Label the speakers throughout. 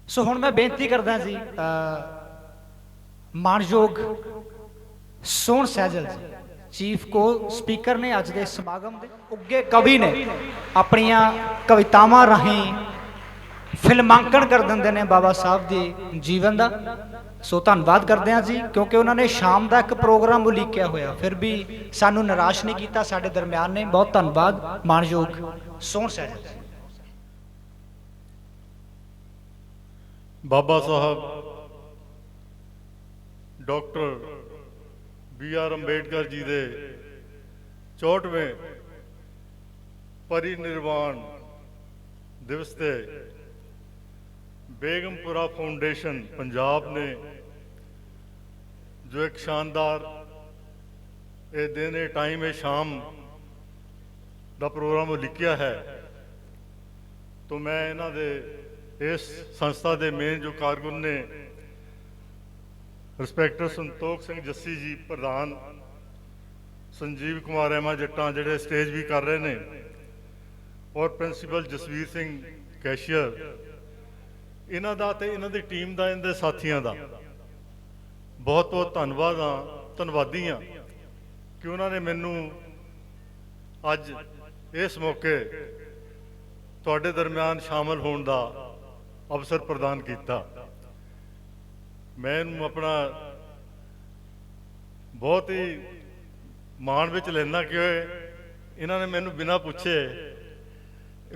Speaker 1: सो हुण मैं बेनती करदा जी मानयोग सोहन सैजल जी चीफ को स्पीकर ने अज के समागम के उगे कवि ने अपनिया कवितावां राहीं फिल्मांकन कर देंगे ने बाबा साहब के जीवन का। सो धन्यवाद करते हैं जी, क्योंकि उन्होंने शाम का एक प्रोग्राम उलीकिया होया फिर भी सानू निराश नहीं किया, साडे दरम्यान ने। बहुत धन्यवाद मानयोग सोहन सैजल।
Speaker 2: बाबा साहब डॉक्टर BR अंबेडकर जी के 64वें परिनिर्वाण दिवस से बेगमपुरा फाउंडेशन पंजाब ने जो एक शानदार ये दिन ये टाइम ये शाम का प्रोग्राम लिखिया है, तो मैं इन्हां दे इस संस्था के मेन जो कारकुन ने रिस्पैक्टर संतोख सिंह जस्सी जी प्रधान, संजीव कुमार एमा जट्टा जिहड़े स्टेज भी कर रहे हैं, और प्रिंसीपल जसवीर सिंह कैशियर, इन्हां दा ते इन्हां दी टीम का इन्हां दे साथियों का बहुत बहुत धन्नवादी हाँ कि उन्होंने मैनू अज इस मौके तुहाडे दरम्यान शामिल होने का अवसर प्रदान किया। मैं इनू अपना बहुत ही माण विच लैना कि इन्होंने मैनू बिना पूछे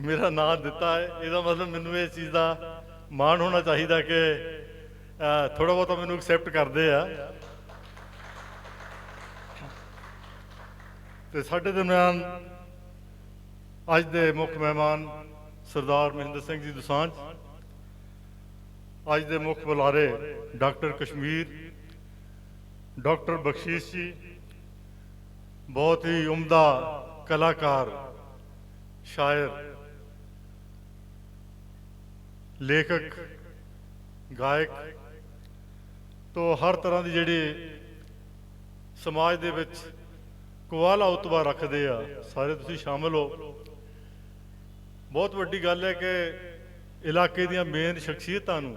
Speaker 2: मेरा नाम दिता है। इसका मतलब मैनू इस चीज़ का माण होना चाहिए कि थोड़ा बहुत मैनू एक्सैप्ट करते हैं। तो साडे दरम्यान अज दे मुख मेहमान सरदार महेंद्र सिंह जी दोसांझ, अज दे मुख बुलारे डॉक्टर कश्मीर, डॉक्टर बख्शीश जी, बहुत ही उम्दा कलाकार, शायर, लेखक, गायक, तो हर तरह की जिहड़ी समाज दे विच कवाला उतबा रखते आ, सारे तुसीं शामिल हो। बहुत वड्डी गल है कि इलाके दियां मेन शख्सियतां नूं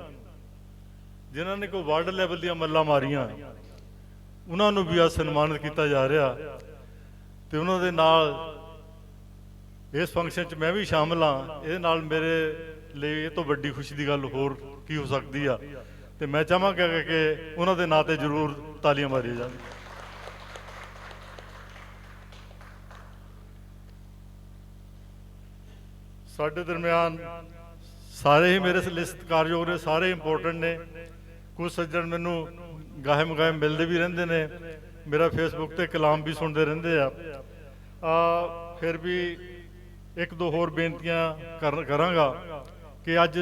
Speaker 2: जिन्हां ने कोई वर्ल्ड लैवल दियां मल्लां मारियां उन्होंने भी आज सन्मानित किया जा रहा, तो उन्होंने नाल इस फंक्शन च मैं भी शामिल हाँ। ये नाल मेरे लिए ये तो वड्डी खुशी की गल होर की हो सकती है, तो मैं चाहांगा कि उन्होंने नाँ ते जरूर तालियां मारिया जान। साडे दरम्यान सारे ही मेरे लिए सत्कारयोग ने, सारे इंपोर्टेंट ने। कुछ सज्जन मैनू गाहे मगाहे मिलते भी रहते हैं, मेरा फेसबुक ते कलाम भी सुनते रहते आ। फिर भी एक दो होर बेनतियां करांगा कि अज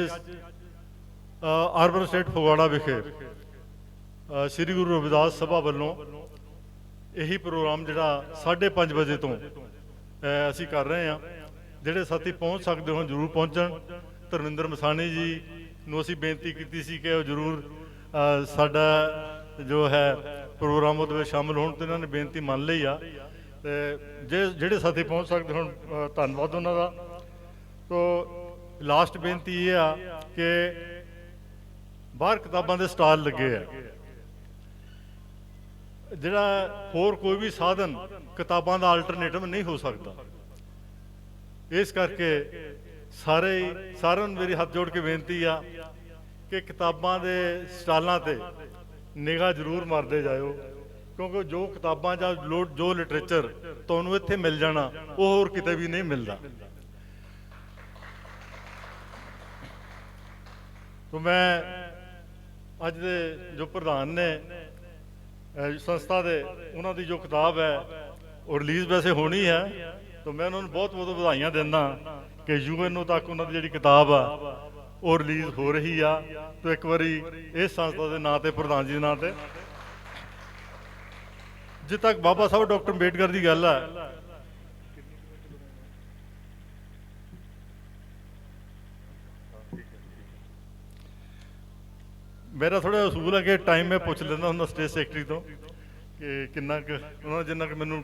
Speaker 2: अर्बन स्टेट फगवाड़ा विखे श्री गुरु रविदास सभा वालों यही प्रोग्राम जिहड़ा 5:30 बजे तो असी कर रहे हैं। जिहड़े साथी पहुँच सकते हो जरूर पहुँचण। धर्मिंदर मसानी जी नूं असीं बेनती की सी कि जरूर साडा जो है प्रोग्राम उहदे विच शामिल होण, तो इन्होंने बेनती मान ली आ। ते जिहड़े साथी पहुँच सकते हो धन्नवाद उन्हां दा। तो लास्ट बेनती ये आ कि बाहर किताबां दे स्टाल लगे आ, जिहड़ा होर कोई भी साधन किताबां दा अल्टरनेटिव नहीं हो सकता। इस करके सारे मेरी हाथ जोड़ के बेनती आ कि किताबां दे स्टालां ते निगाह जरूर मारते जाओ, क्योंकि जो किताबां या जो लिटरेचर तुहानूं इत्थे मिल जाना वो होर किते भी नहीं मिलता। तो मैं अज दे जो प्रधान ने संस्था दे उन्हां दी जो किताब है वो रिलीज़ वैसे होनी है, तो मैं उन्होंने बहुत बहुत बधाइयां देना कि UNO तक उन्होंने जिहड़ी किताब आ वो रिलीज़ हो रही आ। तो एक बारी इस संस्था के नाँ ते प्रधान जी के नाँ ते जिथे तक बाबा साहब डॉक्टर अंबेडकर की गल है, मेरा थोड़ा असूल है कि टाइम मैं पूछ लेना हूँ स्टेज सैकटरी तो कि किन्ना उन्होंने जिन्ना मैनू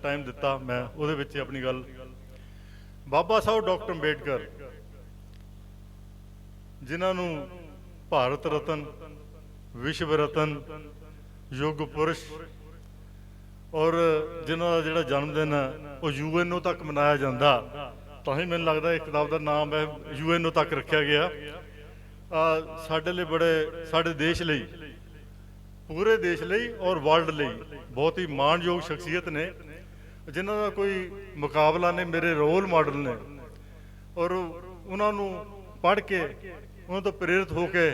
Speaker 2: टाइम दिता मैं उहदे विच अपनी गल। बाबा साहब डॉक्टर अंबेडकर जिन्होंने ਭਾਰਤ ਰਤਨ, ਵਿਸ਼ਵ ਰਤਨ, ਯੁੱਗ ਪੁਰਸ਼, ਔਰ ਜਿਨ੍ਹਾਂ ਦਾ ਜਿਹੜਾ ਜਨਮ ਦਿਨ ਹੈ ਉਹ UN ਤੱਕ ਮਨਾਇਆ ਜਾਂਦਾ, ਤਾਂ ਹੀ ਮੈਨੂੰ ਲੱਗਦਾ ਇਹ ਕਿਤਾਬ ਦਾ ਨਾਮ ਹੈ UN ਤੱਕ ਰੱਖਿਆ ਗਿਆ। ਸਾਡੇ ਲਈ ਬੜੇ, ਸਾਡੇ ਦੇਸ਼ ਲਈ, ਪੂਰੇ ਦੇਸ਼ ਲਈ ਔਰ ਵਰਲਡ ਲਈ ਬਹੁਤ ਹੀ ਮਾਣਯੋਗ ਸ਼ਖਸੀਅਤ ਨੇ, ਜਿਨ੍ਹਾਂ ਦਾ ਕੋਈ ਮੁਕਾਬਲਾ ਨਹੀਂ, ਮੇਰੇ ਰੋਲ ਮਾਡਲ ਨੇ। ਔਰ ਉਹਨਾਂ ਨੂੰ ਪੜ੍ਹ ਕੇ, ਉਹਨਾਂ ਤੋਂ ਪ੍ਰੇਰਿਤ ਹੋ ਕੇ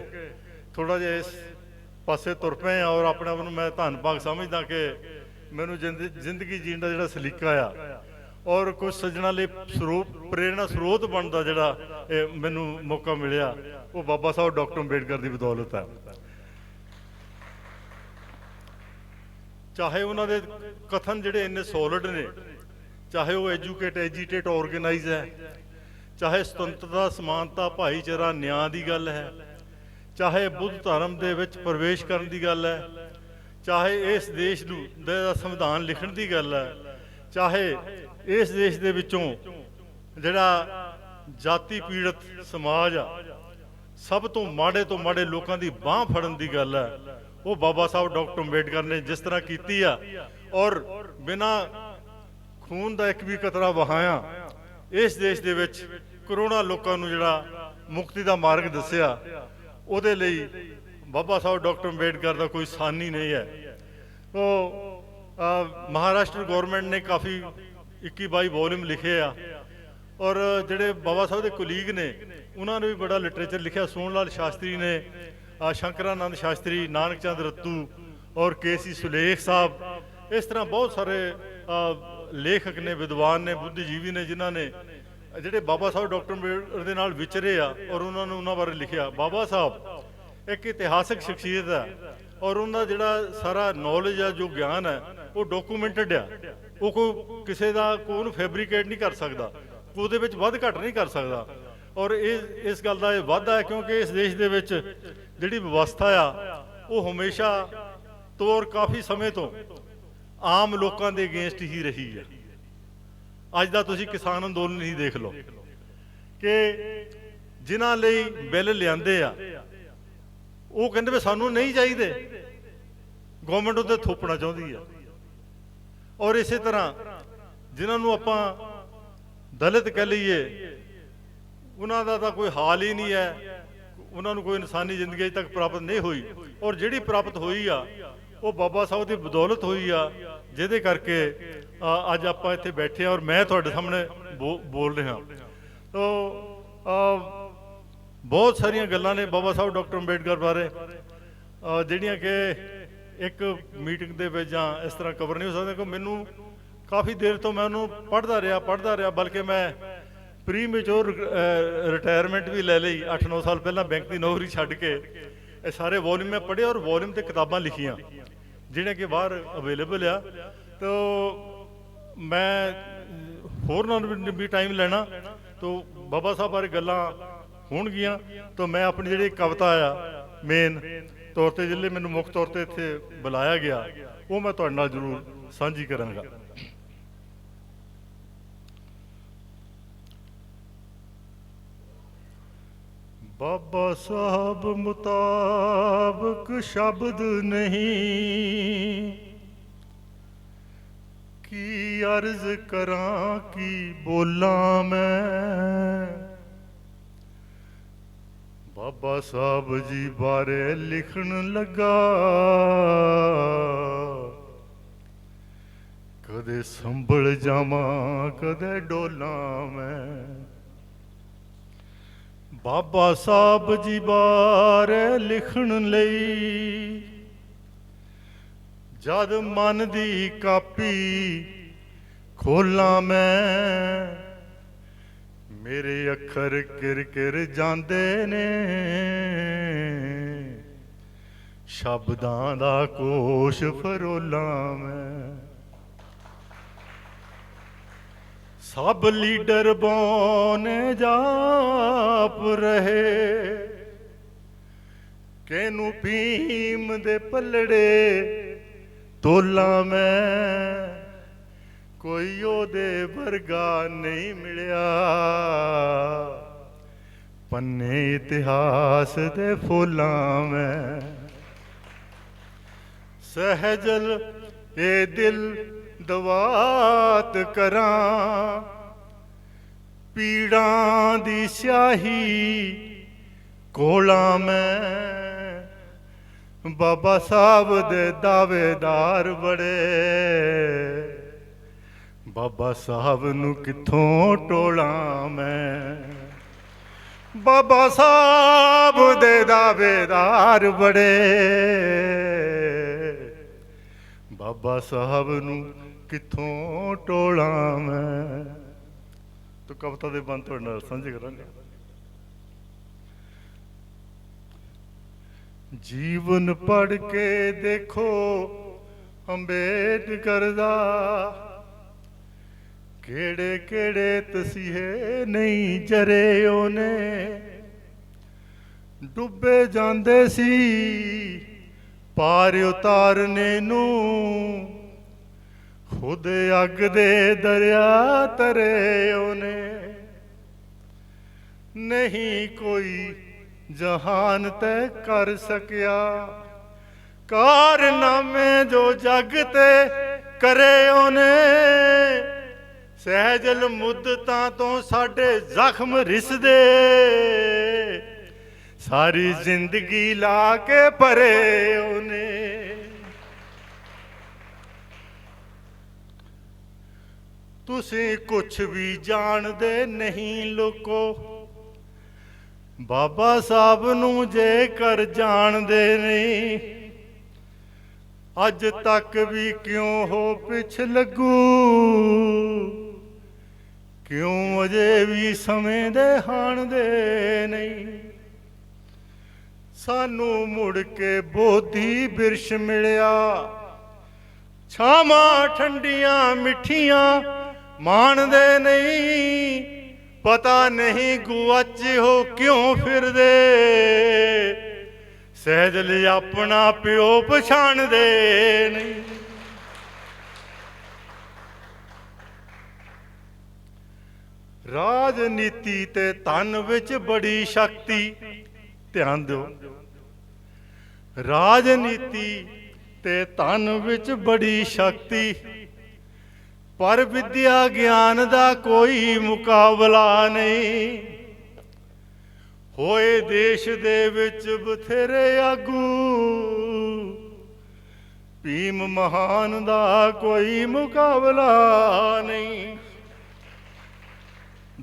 Speaker 2: ਥੋੜ੍ਹਾ ਜਿਹਾ ਇਸ ਪਾਸੇ ਤੁਰ ਪਏ ਆ। ਔਰ ਆਪਣੇ ਆਪ ਨੂੰ ਮੈਂ ਧੰਨ ਭਾਗ ਸਮਝਦਾ ਕਿ ਮੈਨੂੰ ਜ਼ਿੰਦਗੀ ਜੀਣ ਦਾ ਜਿਹੜਾ ਸਲੀਕਾ ਆ ਔਰ ਕੁਝ ਸੱਜਣਾ ਲਈ ਪ੍ਰੇਰਣਾ ਸਰੋਤ ਬਣਨ ਦਾ ਜਿਹੜਾ ਇਹ ਮੈਨੂੰ ਮੌਕਾ ਮਿਲਿਆ, ਉਹ ਬਾਬਾ ਸਾਹਿਬ ਡਾਕਟਰ ਅੰਬੇਡਕਰ ਦੀ ਬਦੌਲਤ ਹੈ। ਚਾਹੇ ਉਹਨਾਂ ਦੇ ਕਥਨ ਜਿਹੜੇ ਇੰਨੇ ਸੋਲਿਡ ਨੇ, ਚਾਹੇ ਉਹ ਐਜੂਕੇਟ, ਐਜੀਟੇਟ, ਆਰਗੇਨਾਈਜ਼ ਹੈ, ਚਾਹੇ ਸੁਤੰਤਰਤਾ, ਸਮਾਨਤਾ, ਭਾਈਚਾਰਾ, ਨਿਆਂ ਦੀ ਗੱਲ ਹੈ, ਚਾਹੇ ਬੁੱਧ ਧਰਮ ਦੇ ਵਿੱਚ ਪ੍ਰਵੇਸ਼ ਕਰਨ ਦੀ ਗੱਲ ਹੈ, ਚਾਹੇ ਇਸ ਦੇਸ਼ ਨੂੰ ਦਾ ਸੰਵਿਧਾਨ ਲਿਖਣ ਦੀ ਗੱਲ ਹੈ, ਚਾਹੇ ਇਸ ਦੇਸ਼ ਦੇ ਵਿੱਚੋਂ ਜਿਹੜਾ ਜਾਤੀ ਪੀੜਤ ਸਮਾਜ ਆ, ਸਭ ਤੋਂ ਮਾੜੇ ਲੋਕਾਂ ਦੀ ਬਾਂਹ ਫੜਨ ਦੀ ਗੱਲ ਹੈ, ਉਹ ਬਾਬਾ ਸਾਹਿਬ ਡਾਕਟਰ ਅੰਬੇਡਕਰ ਨੇ ਜਿਸ ਤਰ੍ਹਾਂ ਕੀਤੀ ਆ। ਔਰ ਬਿਨਾਂ ਖੂਨ ਦਾ ਇੱਕ ਵੀ ਕਤਰਾ ਵਹਾਇਆ ਇਸ ਦੇਸ਼ ਦੇ ਵਿੱਚ ਕਰੋੜਾਂ ਲੋਕਾਂ ਨੂੰ ਜਿਹੜਾ ਮੁਕਤੀ ਦਾ ਮਾਰਗ ਦੱਸਿਆ, ਉਹਦੇ ਲਈ ਬਾਬਾ ਸਾਹਿਬ ਡਾਕਟਰ ਅੰਬੇਡਕਰ ਦਾ ਕੋਈ ਸਾਨੀ ਨਹੀਂ ਹੈ। ਉਹ ਮਹਾਰਾਸ਼ਟਰ ਗੌਰਮੈਂਟ ਨੇ ਕਾਫੀ 21-22 ਵੋਲਿਊਮ ਲਿਖੇ ਆ, ਔਰ ਜਿਹੜੇ ਬਾਬਾ ਸਾਹਿਬ ਦੇ ਕੁਲੀਗ ਨੇ ਉਹਨਾਂ ਨੇ ਵੀ ਬੜਾ ਲਿਟਰੇਚਰ ਲਿਖਿਆ। ਸੋਹਣ ਲਾਲ ਸ਼ਾਸਤਰੀ ਨੇ, ਸ਼ੰਕਰਾਨੰਦ ਸ਼ਾਸਤਰੀ, ਨਾਨਕ ਚੰਦ ਰੱਤੂ ਔਰ KC ਸੁਲੇਖ ਸਾਹਿਬ, ਇਸ ਤਰ੍ਹਾਂ ਬਹੁਤ ਸਾਰੇ ਲੇਖਕ ਨੇ, ਵਿਦਵਾਨ ਨੇ, ਬੁੱਧੀਜੀਵੀ ਨੇ, ਜਿਨ੍ਹਾਂ ਨੇ ਜਿਹੜੇ ਬਾਬਾ ਸਾਹਿਬ ਡਾਕਟਰ ਅੰਬੇਡਕਰ ਦੇ ਨਾਲ ਵਿਚਰੇ ਆ ਔਰ ਉਹਨਾਂ ਬਾਰੇ ਲਿਖਿਆ। ਬਾਬਾ ਸਾਹਿਬ ਇੱਕ ਇਤਿਹਾਸਕ ਸ਼ਖਸੀਅਤ ਹੈ ਔਰ ਉਹਨਾਂ ਦਾ ਜਿਹੜਾ ਸਾਰਾ ਨੌਲੇਜ ਆ, ਜੋ ਗਿਆਨ ਹੈ, ਉਹ ਡਾਕੂਮੈਂਟਡ ਆ। ਉਹ ਕੋਈ ਕਿਸੇ ਦਾ ਉਹਨੂੰ ਫੈਬਰੀਕੇਟ ਨਹੀਂ ਕਰ ਸਕਦਾ, ਉਹਦੇ ਵਿੱਚ ਵੱਧ ਘੱਟ ਨਹੀਂ ਕਰ ਸਕਦਾ। ਔਰ ਇਸ ਗੱਲ ਦਾ ਇਹ ਵਾਧਾ ਹੈ ਕਿਉਂਕਿ ਇਸ ਦੇਸ਼ ਦੇ ਵਿੱਚ ਜਿਹੜੀ ਵਿਵਸਥਾ ਆ ਉਹ ਹਮੇਸ਼ਾ ਤੋਂ ਕਾਫੀ ਸਮੇਂ ਤੋਂ ਆਮ ਲੋਕਾਂ ਦੇ ਅਗੇਂਸਟ ਹੀ ਰਹੀ ਹੈ। ਅੱਜ ਦਾ ਤੁਸੀਂ ਕਿਸਾਨ ਅੰਦੋਲਨ ਹੀ ਦੇਖ ਲਓ ਕਿ ਜਿਨ੍ਹਾਂ ਲਈ ਬਿੱਲ ਲਿਆਂਦੇ ਆ ਉਹ ਕਹਿੰਦੇ ਵੀ ਸਾਨੂੰ ਨਹੀਂ ਚਾਹੀਦੇ, ਗਵਰਨਮੈਂਟ ਉੱਤੇ ਥੋਪਣਾ ਚਾਹੁੰਦੀ ਆ। ਔਰ ਇਸੇ ਤਰ੍ਹਾਂ ਜਿਨ੍ਹਾਂ ਨੂੰ ਆਪਾਂ ਦਲਿਤ ਕਹਿ ਲਈਏ, ਉਹਨਾਂ ਦਾ ਤਾਂ ਕੋਈ ਹਾਲ ਹੀ ਨਹੀਂ ਹੈ, ਉਹਨਾਂ ਨੂੰ ਕੋਈ ਇਨਸਾਨੀ ਜ਼ਿੰਦਗੀ ਅਜੇ ਤੱਕ ਪ੍ਰਾਪਤ ਨਹੀਂ ਹੋਈ। ਔਰ ਜਿਹੜੀ ਪ੍ਰਾਪਤ ਹੋਈ ਆ ਉਹ ਬਾਬਾ ਸਾਹਿਬ ਦੀ ਬਦੌਲਤ ਹੋਈ ਆ, ਜਿਹਦੇ ਕਰਕੇ ਅੱਜ ਆਪਾਂ ਇੱਥੇ ਬੈਠੇ ਆ ਔਰ ਮੈਂ ਤੁਹਾਡੇ ਸਾਹਮਣੇ ਬੋਲ ਰਿਹਾ। ਤਾਂ ਬਹੁਤ ਸਾਰੀਆਂ ਗੱਲਾਂ ਨੇ ਬਾਬਾ ਸਾਹਿਬ ਡਾਕਟਰ ਅੰਬੇਡਕਰ ਬਾਰੇ ਜਿਹੜੀਆਂ ਕਿ ਇੱਕ ਮੀਟਿੰਗ ਦੇ ਵਿੱਚ ਜਾਂ ਇਸ ਤਰ੍ਹਾਂ ਕਵਰ ਨਹੀਂ ਹੋ ਸਕਦਾ, ਕਿ ਮੈਨੂੰ ਕਾਫੀ ਦੇਰ ਤੋਂ ਮੈਂ ਉਹਨੂੰ ਪੜ੍ਹਦਾ ਰਿਹਾ, ਬਲਕਿ ਮੈਂ ਪ੍ਰੀ ਮੈਚੋਰ ਰਿਟਾਇਰਮੈਂਟ ਵੀ ਲੈ ਲਈ 8-9 ਸਾਲ ਪਹਿਲਾਂ ਬੈਂਕ ਦੀ ਨੌਕਰੀ ਛੱਡ ਕੇ। ਇਹ ਸਾਰੇ ਵੋਲਿਊਮ ਮੈਂ ਪੜ੍ਹੇ ਔਰ ਵੋਲਿਊਮ ਤੇ ਕਿਤਾਬਾਂ ਲਿਖੀਆਂ ਜਿਹੜੀਆਂ ਕਿ ਬਾਹਰ ਅਵੇਲੇਬਲ ਆ। ਤਾਂ ਮੈਂ ਹੋਰ ਨਾਲ ਵੀ ਟਾਈਮ ਲੈਣਾ ਤਾਂ ਬਾਬਾ ਸਾਹਿਬ ਬਾਰੇ ਗੱਲਾਂ ਹੋਣਗੀਆਂ। ਤਾਂ ਮੈਂ ਆਪਣੀ ਜਿਹੜੀ ਕਵਿਤਾ ਆ ਮੇਨ ਤੌਰ ਤੇ, ਜਿਹੜੇ ਮੈਨੂੰ ਮੁੱਖ ਤੌਰ ਤੇ ਇੱਥੇ ਬੁਲਾਇਆ ਗਿਆ, ਉਹ ਮੈਂ ਤੁਹਾਡੇ ਨਾਲ ਜ਼ਰੂਰ ਸਾਂਝੀ ਕਰਾਂਗਾ। ਬਾਬਾ ਸਾਹਿਬ ਮੁਤਾਬਕ ਸ਼ਬਦ ਨਹੀਂ, ਕੀ ਅਰਜ਼ ਕਰਾਂ ਕੀ ਬੋਲਾਂ ਮੈਂ। ਬਾਬਾ ਸਾਹਿਬ ਜੀ ਬਾਰੇ ਲਿਖਣ ਲੱਗਾ, ਕਦੇ ਸੰਭਲ ਜਾਵਾਂ ਕਦੇ ਡੋਲਾਂ ਮੈਂ। ਬਾਬਾ ਸਾਹਿਬ ਜੀ ਬਾਰੇ ਲਿਖਣ ਲਈ ਜਦ ਮਨ ਦੀ ਕਾਪੀ ਖੋਲਾਂ ਮੈਂ, ਮੇਰੇ ਅੱਖਰ ਕਿਰ ਜਾਂਦੇ ਨੇ, ਸ਼ਬਦਾਂ ਦਾ ਕੋਸ਼ ਫਰੋਲਾਂ ਮੈਂ। ਸਭ ਲੀਡਰ ਬੋਨੇ ਜਾਪ ਰਹੇ, ਕਿਨੂੰ ਭੀਮ ਦੇ ਪੱਲੜੇ ਤੋਲਾਂ ਮੈਂ, ਕੋਈ ਉਹਦੇ ਵਰਗਾ ਨਹੀਂ ਮਿਲਿਆ, ਪੰਨੇ ਇਤਿਹਾਸ ਦੇ ਫੁੱਲਾਂ ਮੈਂ ਸਹਿਜਲ ਇਹ ਦਿਲ ਦਵਾਤ ਕਰਾਂ ਪੀੜਾਂ ਦੀ ਸਿਆਹੀ ਕੋਲਾਂ ਮੈਂ ਬਾਬਾ ਸਾਹਿਬ ਦੇ ਦਾਅਵੇਦਾਰ ਬੜੇ ਬਾਬਾ ਸਾਹਿਬ ਨੂੰ ਕਿੱਥੋਂ ਟੋਲਾਂ ਮੈਂ ਬਾਬਾ ਸਾਹਿਬ ਦੇ ਦਾਅਵੇਦਾਰ ਬੜੇ ਬਾਬਾ ਸਾਹਿਬ ਨੂੰ ਕਿੱਥੋਂ ਟੋਲਾਂ ਮੈਂ। ਤੋ ਕਵਿਤਾ ਦੇ ਬੰਦ ਤੁਹਾਡੇ ਨਾਲ ਸਾਂਝੇ ਕਰਾਂਗੇ। ਜੀਵਨ ਪੜ੍ਹ ਕੇ ਦੇਖੋ ਅੰਬੇਡਕਰ ਦਾ ਕਿਹੜੇ ਕਿਹੜੇ ਤਸੀਹੇ ਨਹੀਂ ਜਰੇ ਉਹਨੇ ਡੁੱਬੇ ਜਾਂਦੇ ਸੀ ਪਾਰ ਉਤਾਰਨੇ ਨੂੰ ਖੁਦ ਅੱਗ ਦੇ ਦਰਿਆ ਤਰੇ ਉਹਨੇ ਨਹੀਂ ਕੋਈ ਜਹਾਨ ਤੈ ਕਰ ਸਕਿਆ ਕਾਰਨਾਮੇ ਜੋ ਜਗ ਤੇ ਕਰੇ ਉਹਨੇ ਸਹਿਜਲ ਮੁੱਦਤਾਂ ਤੋਂ ਸਾਡੇ ਜ਼ਖਮ ਰਿਸਦੇ ਸਾਰੀ ਜ਼ਿੰਦਗੀ ਲਾ ਕੇ ਭਰੇ ਉਹਨੇ ਤੁਸੀਂ ਕੁਛ ਵੀ ਜਾਣਦੇ ਨਹੀਂ ਲੋਕੋ ਬਾਬਾ ਸਾਹਿਬ ਨੂੰ ਜੇਕਰ ਜਾਣਦੇ ਨਹੀਂ ਅੱਜ ਤੱਕ ਵੀ ਕਿਉਂ ਹੋ ਪਿੱਛ ਲੱਗੂ ਕਿਉਂ ਅਜੇ ਵੀ ਸਮੇਂ ਦੇ ਹਾਣਦੇ ਨਹੀਂ ਸਾਨੂੰ ਮੁੜ ਕੇ ਬੋਧੀ ਬਿਰਸ਼ ਮਿਲਿਆ ਛਾਵਾਂ ਠੰਡੀਆਂ ਮਿੱਠੀਆਂ ਮਾਣਦੇ ਨਹੀਂ ਪਤਾ ਨਹੀਂ ਗੁਆਚ ਹੋ ਕਿਉਂ ਫਿਰਦੇ ਸਹਿਜਲ ਆਪਣਾ ਪਿਓ ਪਛਾਣਦੇ ਨਹੀਂ ਰਾਜਨੀਤੀ ਤੇ ਧਨ ਵਿੱਚ ਬੜੀ ਸ਼ਕਤੀ ਧਿਆਨ ਦਿਓ ਰਾਜਨੀਤੀ ਤੇ ਧਨ ਵਿੱਚ ਬੜੀ ਸ਼ਕਤੀ ਪਰ ਵਿਦਿਆ ਗਿਆਨ ਦਾ ਕੋਈ ਮੁਕਾਬਲਾ ਨਹੀਂ ਹੋਏ ਦੇਸ਼ ਦੇ ਵਿੱਚ ਬਥੇਰੇ ਆਗੂ ਭੀਮ ਮਹਾਨ ਦਾ ਕੋਈ ਮੁਕਾਬਲਾ ਨਹੀਂ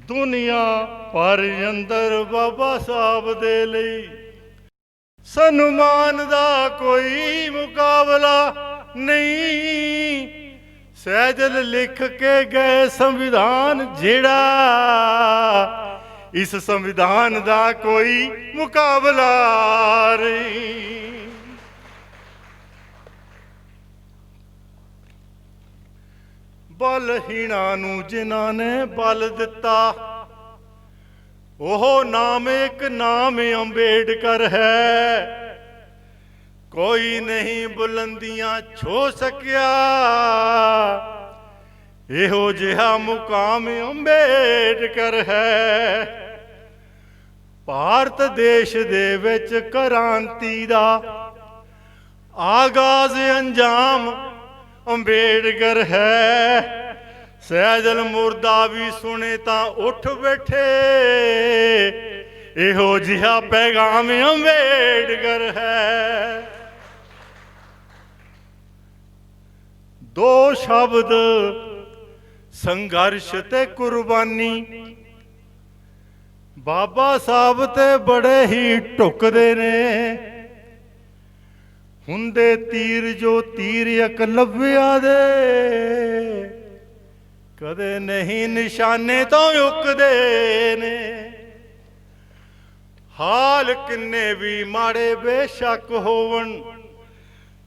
Speaker 2: ਦੁਨੀਆ ਪਰ ਅੰਦਰ ਬਾਬਾ ਸਾਹਿਬ ਦੇ ਲਈ ਸਨਮਾਨ ਦਾ ਕੋਈ ਮੁਕਾਬਲਾ ਨਹੀਂ ਸਹਿਜਲ ਲਿਖ ਕੇ ਗਏ ਸੰਵਿਧਾਨ ਜਿਹੜਾ ਇਸ ਸੰਵਿਧਾਨ ਦਾ ਕੋਈ ਮੁਕਾਬਲਾ ਨਹੀਂ ਬਲਹੀਣਾਂ ਨੂੰ ਜਿਨ੍ਹਾਂ ਨੇ ਬਲ ਦਿੱਤਾ ਉਹ ਨਾਮ ਇੱਕ ਨਾਮ ਅੰਬੇਡਕਰ ਹੈ ਕੋਈ ਨਹੀਂ ਬੁਲੰਦੀਆਂ ਛੋ ਸਕਿਆ ਇਹੋ ਜਿਹਾ ਮੁਕਾਮ ਅੰਬੇਡਕਰ ਹੈ ਭਾਰਤ ਦੇਸ਼ ਦੇ ਵਿੱਚ ਕ੍ਰਾਂਤੀ ਦਾ ਆਗਾਜ਼ ਅੰਜਾਮ ਅੰਬੇਡਕਰ ਹੈ ਸਹਿਜਲ ਮੁਰਦਾ ਵੀ ਸੁਣੇ ਤਾਂ ਉੱਠ ਬੈਠੇ ਇਹੋ ਜਿਹਾ ਪੈਗਾਮ ਅੰਬੇਡਕਰ ਹੈ ਦੋ ਸ਼ਬਦ ਸੰਘਰਸ਼ ਤੇ ਕੁਰਬਾਨੀ ਬਾਬਾ ਸਾਹਿਬ ਤੇ ਬੜੇ ਹੀ ਢੁਕਦੇ ਨੇ ਹੁੰਦੇ ਤੀਰ ਜੋ ਤੀਰ ਇਕਲਵਿਆ ਦੇ ਕਦੇ ਨਹੀਂ ਨਿਸ਼ਾਨੇ ਤੋਂ ਉੱਕਦੇ ਨੇ ਹਾਲ ਕਿੰਨੇ ਵੀ ਮਾੜੇ ਬੇਸ਼ੱਕ ਹੋਵਣ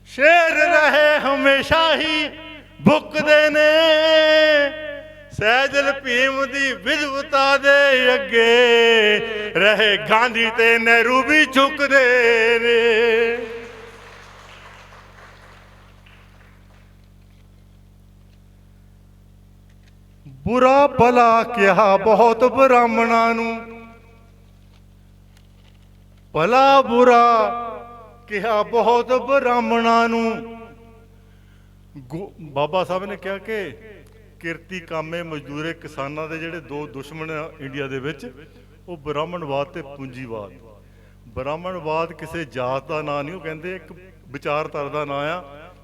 Speaker 2: ਸ਼ੇਰ ਰਹੇ ਹਮੇਸ਼ਾ ਹੀ ਬੁੱਕਦੇ ਨੇ ਸਹਿਜਲ ਭੀਮ ਦੀ ਵਿਦਵਤਾ ਦੇ ਅੱਗੇ ਰਹੇ ਗਾਂਧੀ ਤੇ ਨਹਿਰੂ ਵੀ ਝੁਕਦੇ ਨੇ ਬੁਰਾ ਭਲਾ ਕਿਹਾ ਬਹੁਤ ਬ੍ਰਾਹਮਣਾਂ ਨੂੰ ਭਲਾ ਬੁਰਾ ਕਿਹਾ ਬਹੁਤ ਬ੍ਰਾਹਮਣਾਂ ਨੂੰ। ਬਾਬਾ ਸਾਹਿਬ ਨੇ ਕਿਹਾ ਕਿ ਕਿਰਤੀ ਕਾਮੇ ਮਜ਼ਦੂਰੇ ਕਿਸਾਨਾਂ ਦੇ ਜਿਹੜੇ ਦੋ ਦੁਸ਼ਮਣ ਆ ਇੰਡੀਆ ਦੇ ਵਿੱਚ, ਉਹ ਬ੍ਰਾਹਮਣਵਾਦ ਤੇ ਪੂੰਜੀਵਾਦ। ਬ੍ਰਾਹਮਣਵਾਦ ਕਿਸੇ ਜਾਤ ਦਾ ਨਾਂ ਨਹੀਂ, ਉਹ ਕਹਿੰਦੇ ਇੱਕ ਵਿਚਾਰਧਾਰਾ ਦਾ ਨਾਂ ਆ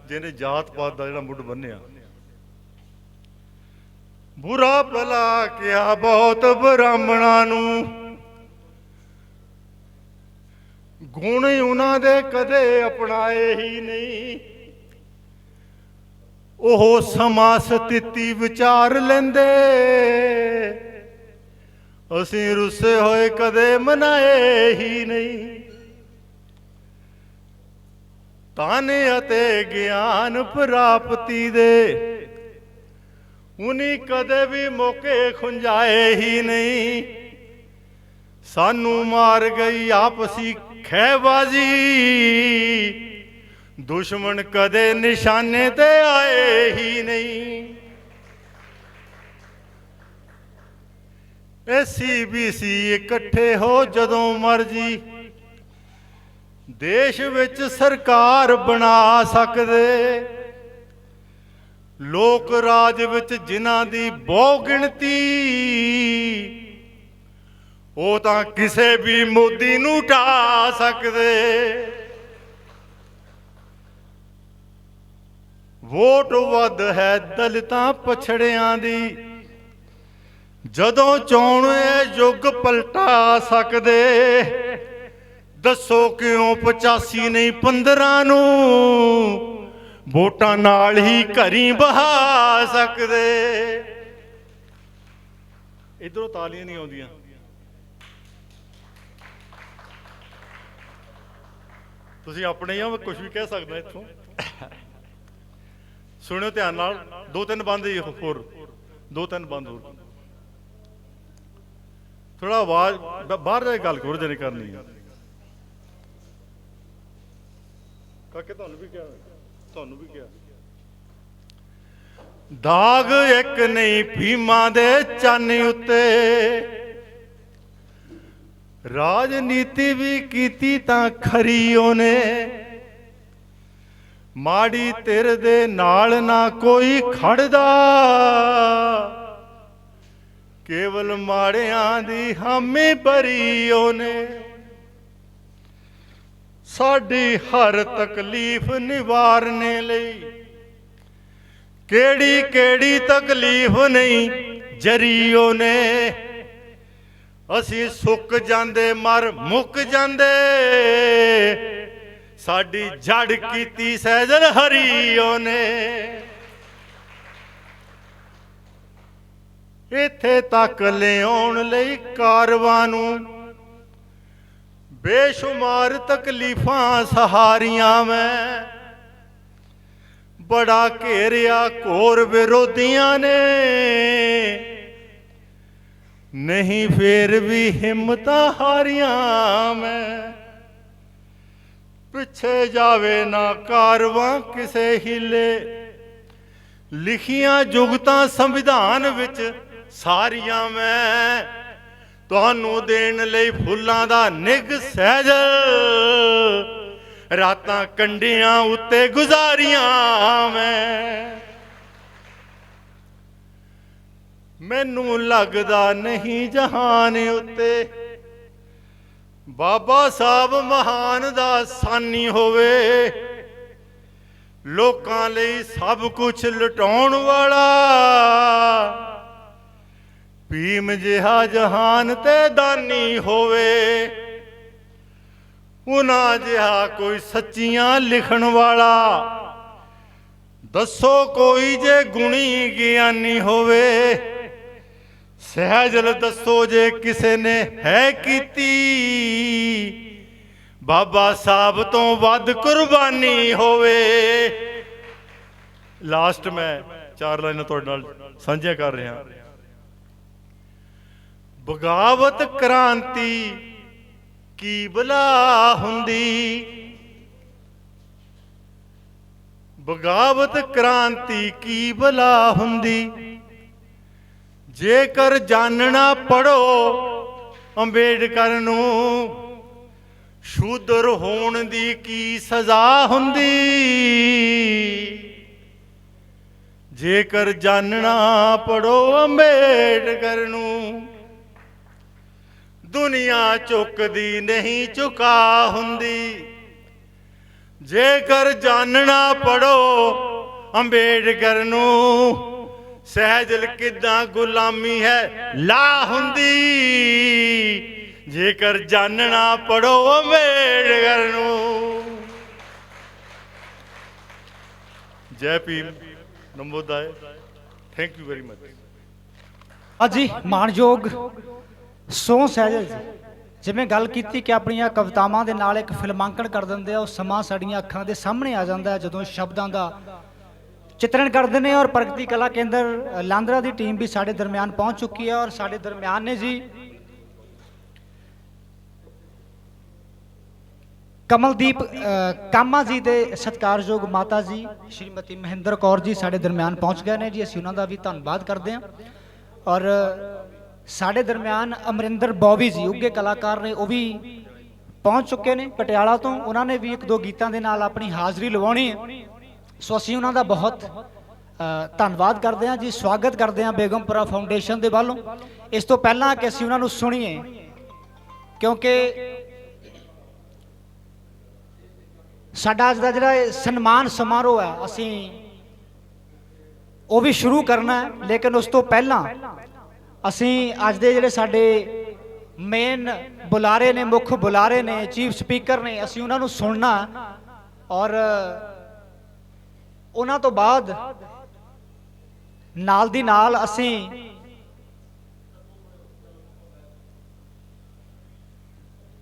Speaker 2: ਜਿਹਨੇ ਜਾਤ ਪਾਤ ਦਾ ਜਿਹੜਾ ਮੁੱਢ ਬੰਨਿਆ। ਬੁਰਾ ਭਲਾ ਕਿਹਾ ਬਹੁਤ ਬ੍ਰਾਹਮਣਾਂ ਨੂੰ, ਗੁਣ ਉਹਨਾਂ ਦੇ ਕਦੇ ਅਪਣਾਏ ਹੀ ਨਹੀਂ। ਉਹ ਸਮਾਂ ਸਥਿਤੀ ਵਿਚਾਰ ਲੈਂਦੇ, ਅਸੀਂ ਰੁੱਸੇ ਹੋਏ ਕਦੇ ਮਨਾਏ ਹੀ ਨਹੀਂ। ਤਾਨੇ ਅਤੇ ਗਿਆਨ ਪ੍ਰਾਪਤੀ ਦੇ ਉਨੀ ਕਦੇ ਵੀ ਮੌਕੇ ਖੁੰਝਾਏ ਹੀ ਨਹੀਂ। ਸਾਨੂੰ ਮਾਰ ਗਈ ਆਪਸੀ ਖਹਿਬਾਜ਼ੀ, ਦੁਸ਼ਮਣ ਕਦੇ ਨਿਸ਼ਾਨੇ ਤੇ ਆਏ ਹੀ ਨਹੀਂ। SCBC ਇਕੱਠੇ ਹੋ ਜਦੋਂ ਮਰਜੀ, ਦੇਸ਼ ਵਿੱਚ ਸਰਕਾਰ ਬਣਾ ਸਕਦੇ। ਲੋਕ ਰਾਜ ਵਿੱਚ ਜਿਨ੍ਹਾਂ ਦੀ ਬਹੁ ਗਿਣਤੀ, ਉਹ ਤਾਂ ਕਿਸੇ ਵੀ ਮੋਦੀ ਨੂੰ ਢਾ ਸਕਦੇ। ਵੋਟ ਵੱਧ ਹੈ ਦਲਿਤਾਂ ਪਛੜਿਆਂ ਦੀ, ਜਦੋਂ ਚੋਣ ਇਹ ਯੁੱਗ ਪਲਟਾ ਸਕਦੇ। ਦੱਸੋ ਕਿਉਂ 85 ਨਹੀਂ 15 ਨੂੰ ਵੋਟਾਂ ਨਾਲ ਹੀ ਘਰੀ ਬਹਾ ਸਕਦੇ। ਇਧਰੋਂ ਤਾਲੀਆਂ ਨਹੀਂ ਆਉਂਦੀਆਂ। ਤੁਸੀਂ ਆਪਣੇ ਆ, ਮੈਂ ਕੁਝ ਵੀ ਕਹਿ ਸਕਦਾ ਇੱਥੋਂ। ਸੁਣਿਓ ਧਿਆਨ ਨਾਲ, 2-3 ਬੰਦ ਹੀ ਹੋਰ, 2-3 ਬੰਦ ਹੋਰ। ਥੋੜਾ ਆਵਾਜ਼ ਬਾਹਰ ਜਾ ਕੇ ਗੱਲ ਕਰੋ ਜਿਹਨੇ ਕਰਨੀ ਹੈ। ਕਾਕੇ ਤੁਹਾਨੂੰ ਵੀ ਕਿਹਾ, ਤੁਹਾਨੂੰ ਵੀ ਕਿਹਾ। ਦਾਗ ਇੱਕ ਨਹੀਂ ਭੀਮਾਂ ਦੇ ਚੰਨ ਉੱਤੇ, ਰਾਜਨੀਤੀ ਵੀ ਕੀਤੀ ਤਾਂ ਖਰੀ ਉਹਨੇ। ਮਾੜੀ ਧਿਰ ਦੇ ਨਾਲ ਨਾ ਕੋਈ ਖੜਦਾ, ਕੇਵਲ ਮਾੜਿਆਂ ਦੀ ਹਾਮੀ ਭਰੀ ਉਹਨੇ। ਸਾਡੀ ਹਰ ਤਕਲੀਫ ਨਿਵਾਰਨੇ ਲਈ, ਕਿਹੜੀ ਕਿਹੜੀ ਤਕਲੀਫ ਨਹੀਂ ਜਰੀ ਉਹਨੇ। ਅਸੀਂ ਸੁੱਕ ਜਾਂਦੇ ਮਰ ਮੁੱਕ ਜਾਂਦੇ, ਸਾਡੀ ਜੜ ਕੀਤੀ ਸਹਿਜਲ ਹਰੀ ਉਹਨੇ। ਇੱਥੇ ਤੱਕ ਲਿਆਉਣ ਲਈ ਕਾਰਵਾਂ ਨੂੰ ਬੇਸ਼ੁਮਾਰ ਤਕਲੀਫਾਂ ਸਹਾਰੀਆਂ ਮੈਂ। ਬੜਾ ਘੇਰਿਆ ਘੋਰ ਵਿਰੋਧੀਆਂ ਨੇ, ਨਹੀਂ ਫੇਰ ਵੀ ਹਿੰਮਤਾਂ ਹਾਰੀਆਂ ਮੈਂ। ਪਿੱਛੇ ਜਾਵੇ ਨਾ ਕਾਰਵਾਂ ਕਿਸੇ ਹੀਲੇ, ਲਿਖੀਆਂ ਜੁਗਤਾਂ ਸੰਵਿਧਾਨ ਵਿੱਚ ਸਾਰੀਆਂ ਮੈਂ। ਤੁਹਾਨੂੰ ਦੇਣ ਲਈ ਫੁੱਲਾਂ ਦਾ ਨਿੱਘ ਸਹਿਜ, ਰਾਤਾਂ ਕੰਢਿਆਂ ਉੱਤੇ ਗੁਜ਼ਾਰੀਆਂ ਮੈਂ। ਮੈਨੂੰ ਲੱਗਦਾ ਨਹੀਂ ਜਹਾਨ ਉੱਤੇ ਬਾਬਾ ਸਾਹਿਬ ਮਹਾਨ ਦਾ ਸਾਨੀ ਹੋਵੇ। ਲੋਕਾਂ ਲਈ ਸਭ ਕੁਝ ਲੁਟਾਉਣ ਵਾਲਾ, ਭੀਮ ਜਿਹਾ ਜਹਾਨ ਤੇ ਦਾਨੀ ਹੋਵੇ। ਉਹਨਾਂ ਜਿਹਾ ਕੋਈ ਸੱਚੀਆਂ ਲਿਖਣ ਵਾਲਾ, ਦੱਸੋ ਕੋਈ ਜੇ ਗੁਣੀ ਗਿਆਨੀ ਹੋਵੇ। ਸਹਿਜਲ ਦੱਸੋ ਜੇ ਕਿਸੇ ਨੇ ਹੈ ਕੀਤੀ, ਬਾਬਾ ਸਾਹਿਬ ਤੋਂ ਵੱਧ ਕੁਰਬਾਨੀ ਹੋਵੇ। ਲਾਸਟ ਮੈਂ 4 ਲਾਈਨਾਂ ਤੁਹਾਡੇ ਨਾਲ ਸਾਂਝੀਆਂ ਕਰ ਰਿਹਾ। ਬਗਾਵਤ ਕ੍ਰਾਂਤੀ ਕੀ ਬਲਾ ਹੁੰਦੀ, ਬਗਾਵਤ ਕ੍ਰਾਂਤੀ ਕੀ ਬਲਾ ਹੁੰਦੀ। ਜੇਕਰ ਜਾਣਨਾ ਪੜੋ ਅੰਬੇਡਕਰ ਨੂੰ, ਸ਼ੂਦਰ ਹੋਣ ਦੀ ਕੀ ਸਜ਼ਾ ਹੁੰਦੀ, ਜੇਕਰ ਜਾਨਣਾ ਪੜੋ ਅੰਬੇਡਕਰ ਨੂੰ। ਦੁਨੀਆ ਝੁਕਦੀ ਨਹੀਂ ਝੁਕਾ ਹੁੰਦੀ, ਜੇਕਰ ਜਾਨਣਾ ਪੜੋ ਅੰਬੇਡਕਰ ਨੂੰ। ਸਹਿਜਲ ਕਿੱਦਾਂ ਗੁਲਾਮੀ ਹੈ ਲਾ ਹੁੰਦੀ, ਜੇਕਰ ਜਾਨਣਾ ਪੜੋ ਅੰਬੇਡਕਰ ਨੂੰ। ਜੈ ਭੀਮ, ਨਮੋਦਾਏ। Thank you very much.
Speaker 1: ਹਾਂਜੀ, ਮਾਣਯੋਗ ਸੋਹਣ ਸਹਿਜਲ ਜੀ, ਜਿਵੇਂ ਗੱਲ ਕੀਤੀ ਕਿ ਆਪਣੀਆਂ ਕਵਿਤਾਵਾਂ ਦੇ ਨਾਲ ਇੱਕ ਫਿਲਮਾਂਕਣ ਕਰ ਦਿੰਦੇ ਆ, ਉਹ ਸਮਾਂ ਸਾਡੀਆਂ ਅੱਖਾਂ ਦੇ ਸਾਹਮਣੇ ਆ ਜਾਂਦਾ ਹੈ ਜਦੋਂ ਸ਼ਬਦਾਂ ਦਾ ਚਿੱਤਰਣ ਕਰਦੇ ਨੇ। ਔਰ ਪ੍ਰਗਤੀ ਕਲਾ ਕੇਂਦਰ ਲਾਂਦਰਾ ਦੀ ਟੀਮ ਵੀ ਸਾਡੇ ਦਰਮਿਆਨ ਪਹੁੰਚ ਚੁੱਕੀ ਹੈ ਔਰ ਸਾਡੇ ਦਰਮਿਆਨ ਨੇ ਜੀ ਕਮਲਦੀਪ ਕਾਮਾ ਜੀ ਦੇ ਸਤਿਕਾਰਯੋਗ ਮਾਤਾ ਜੀ ਸ਼੍ਰੀਮਤੀ ਮਹਿੰਦਰ ਕੌਰ ਜੀ ਸਾਡੇ ਦਰਮਿਆਨ ਪਹੁੰਚ ਗਏ ਨੇ ਜੀ। ਅਸੀਂ ਉਹਨਾਂ ਦਾ ਵੀ ਧੰਨਵਾਦ ਕਰਦੇ ਹਾਂ। ਔਰ ਸਾਡੇ ਦਰਮਿਆਨ ਅਮਰਿੰਦਰ ਬੌਬੀ ਜੀ ਉੱਘੇ ਕਲਾਕਾਰ ਨੇ, ਉਹ ਵੀ ਪਹੁੰਚ ਚੁੱਕੇ ਨੇ ਪਟਿਆਲਾ ਤੋਂ। ਉਹਨਾਂ ਨੇ ਵੀ ਇੱਕ ਦੋ ਗੀਤਾਂ ਦੇ ਨਾਲ ਆਪਣੀ ਹਾਜ਼ਰੀ ਲਵਾਉਣੀ ਹੈ, ਸੋ ਅਸੀਂ ਉਹਨਾਂ ਦਾ ਬਹੁਤ ਧੰਨਵਾਦ ਕਰਦੇ ਹਾਂ ਜੀ। ਸਵਾਗਤ ਕਰਦੇ ਹਾਂ ਬੇਗਮਪੁਰਾ ਫਾਊਂਡੇਸ਼ਨ ਦੇ ਵੱਲੋਂ। ਇਸ ਤੋਂ ਪਹਿਲਾਂ ਕਿ ਅਸੀਂ ਉਹਨਾਂ ਨੂੰ ਸੁਣੀਏ, ਕਿਉਂਕਿ ਸਾਡਾ ਅੱਜ ਦਾ ਜਿਹੜਾ ਸਨਮਾਨ ਸਮਾਰੋਹ ਹੈ ਅਸੀਂ ਉਹ ਵੀ ਸ਼ੁਰੂ ਕਰਨਾ ਹੈ, ਲੇਕਿਨ ਉਸ ਤੋਂ ਪਹਿਲਾਂ ਅਸੀਂ ਅੱਜ ਦੇ ਜਿਹੜੇ ਸਾਡੇ ਮੇਨ ਬੁਲਾਰੇ ਨੇ, ਮੁੱਖ ਬੁਲਾਰੇ ਨੇ, ਚੀਫ ਸਪੀਕਰ ਨੇ, ਅਸੀਂ ਉਹਨਾਂ ਨੂੰ ਸੁਣਨਾ ਔਰ ਉਹਨਾਂ ਤੋਂ ਬਾਅਦ ਨਾਲ ਦੀ ਨਾਲ ਅਸੀਂ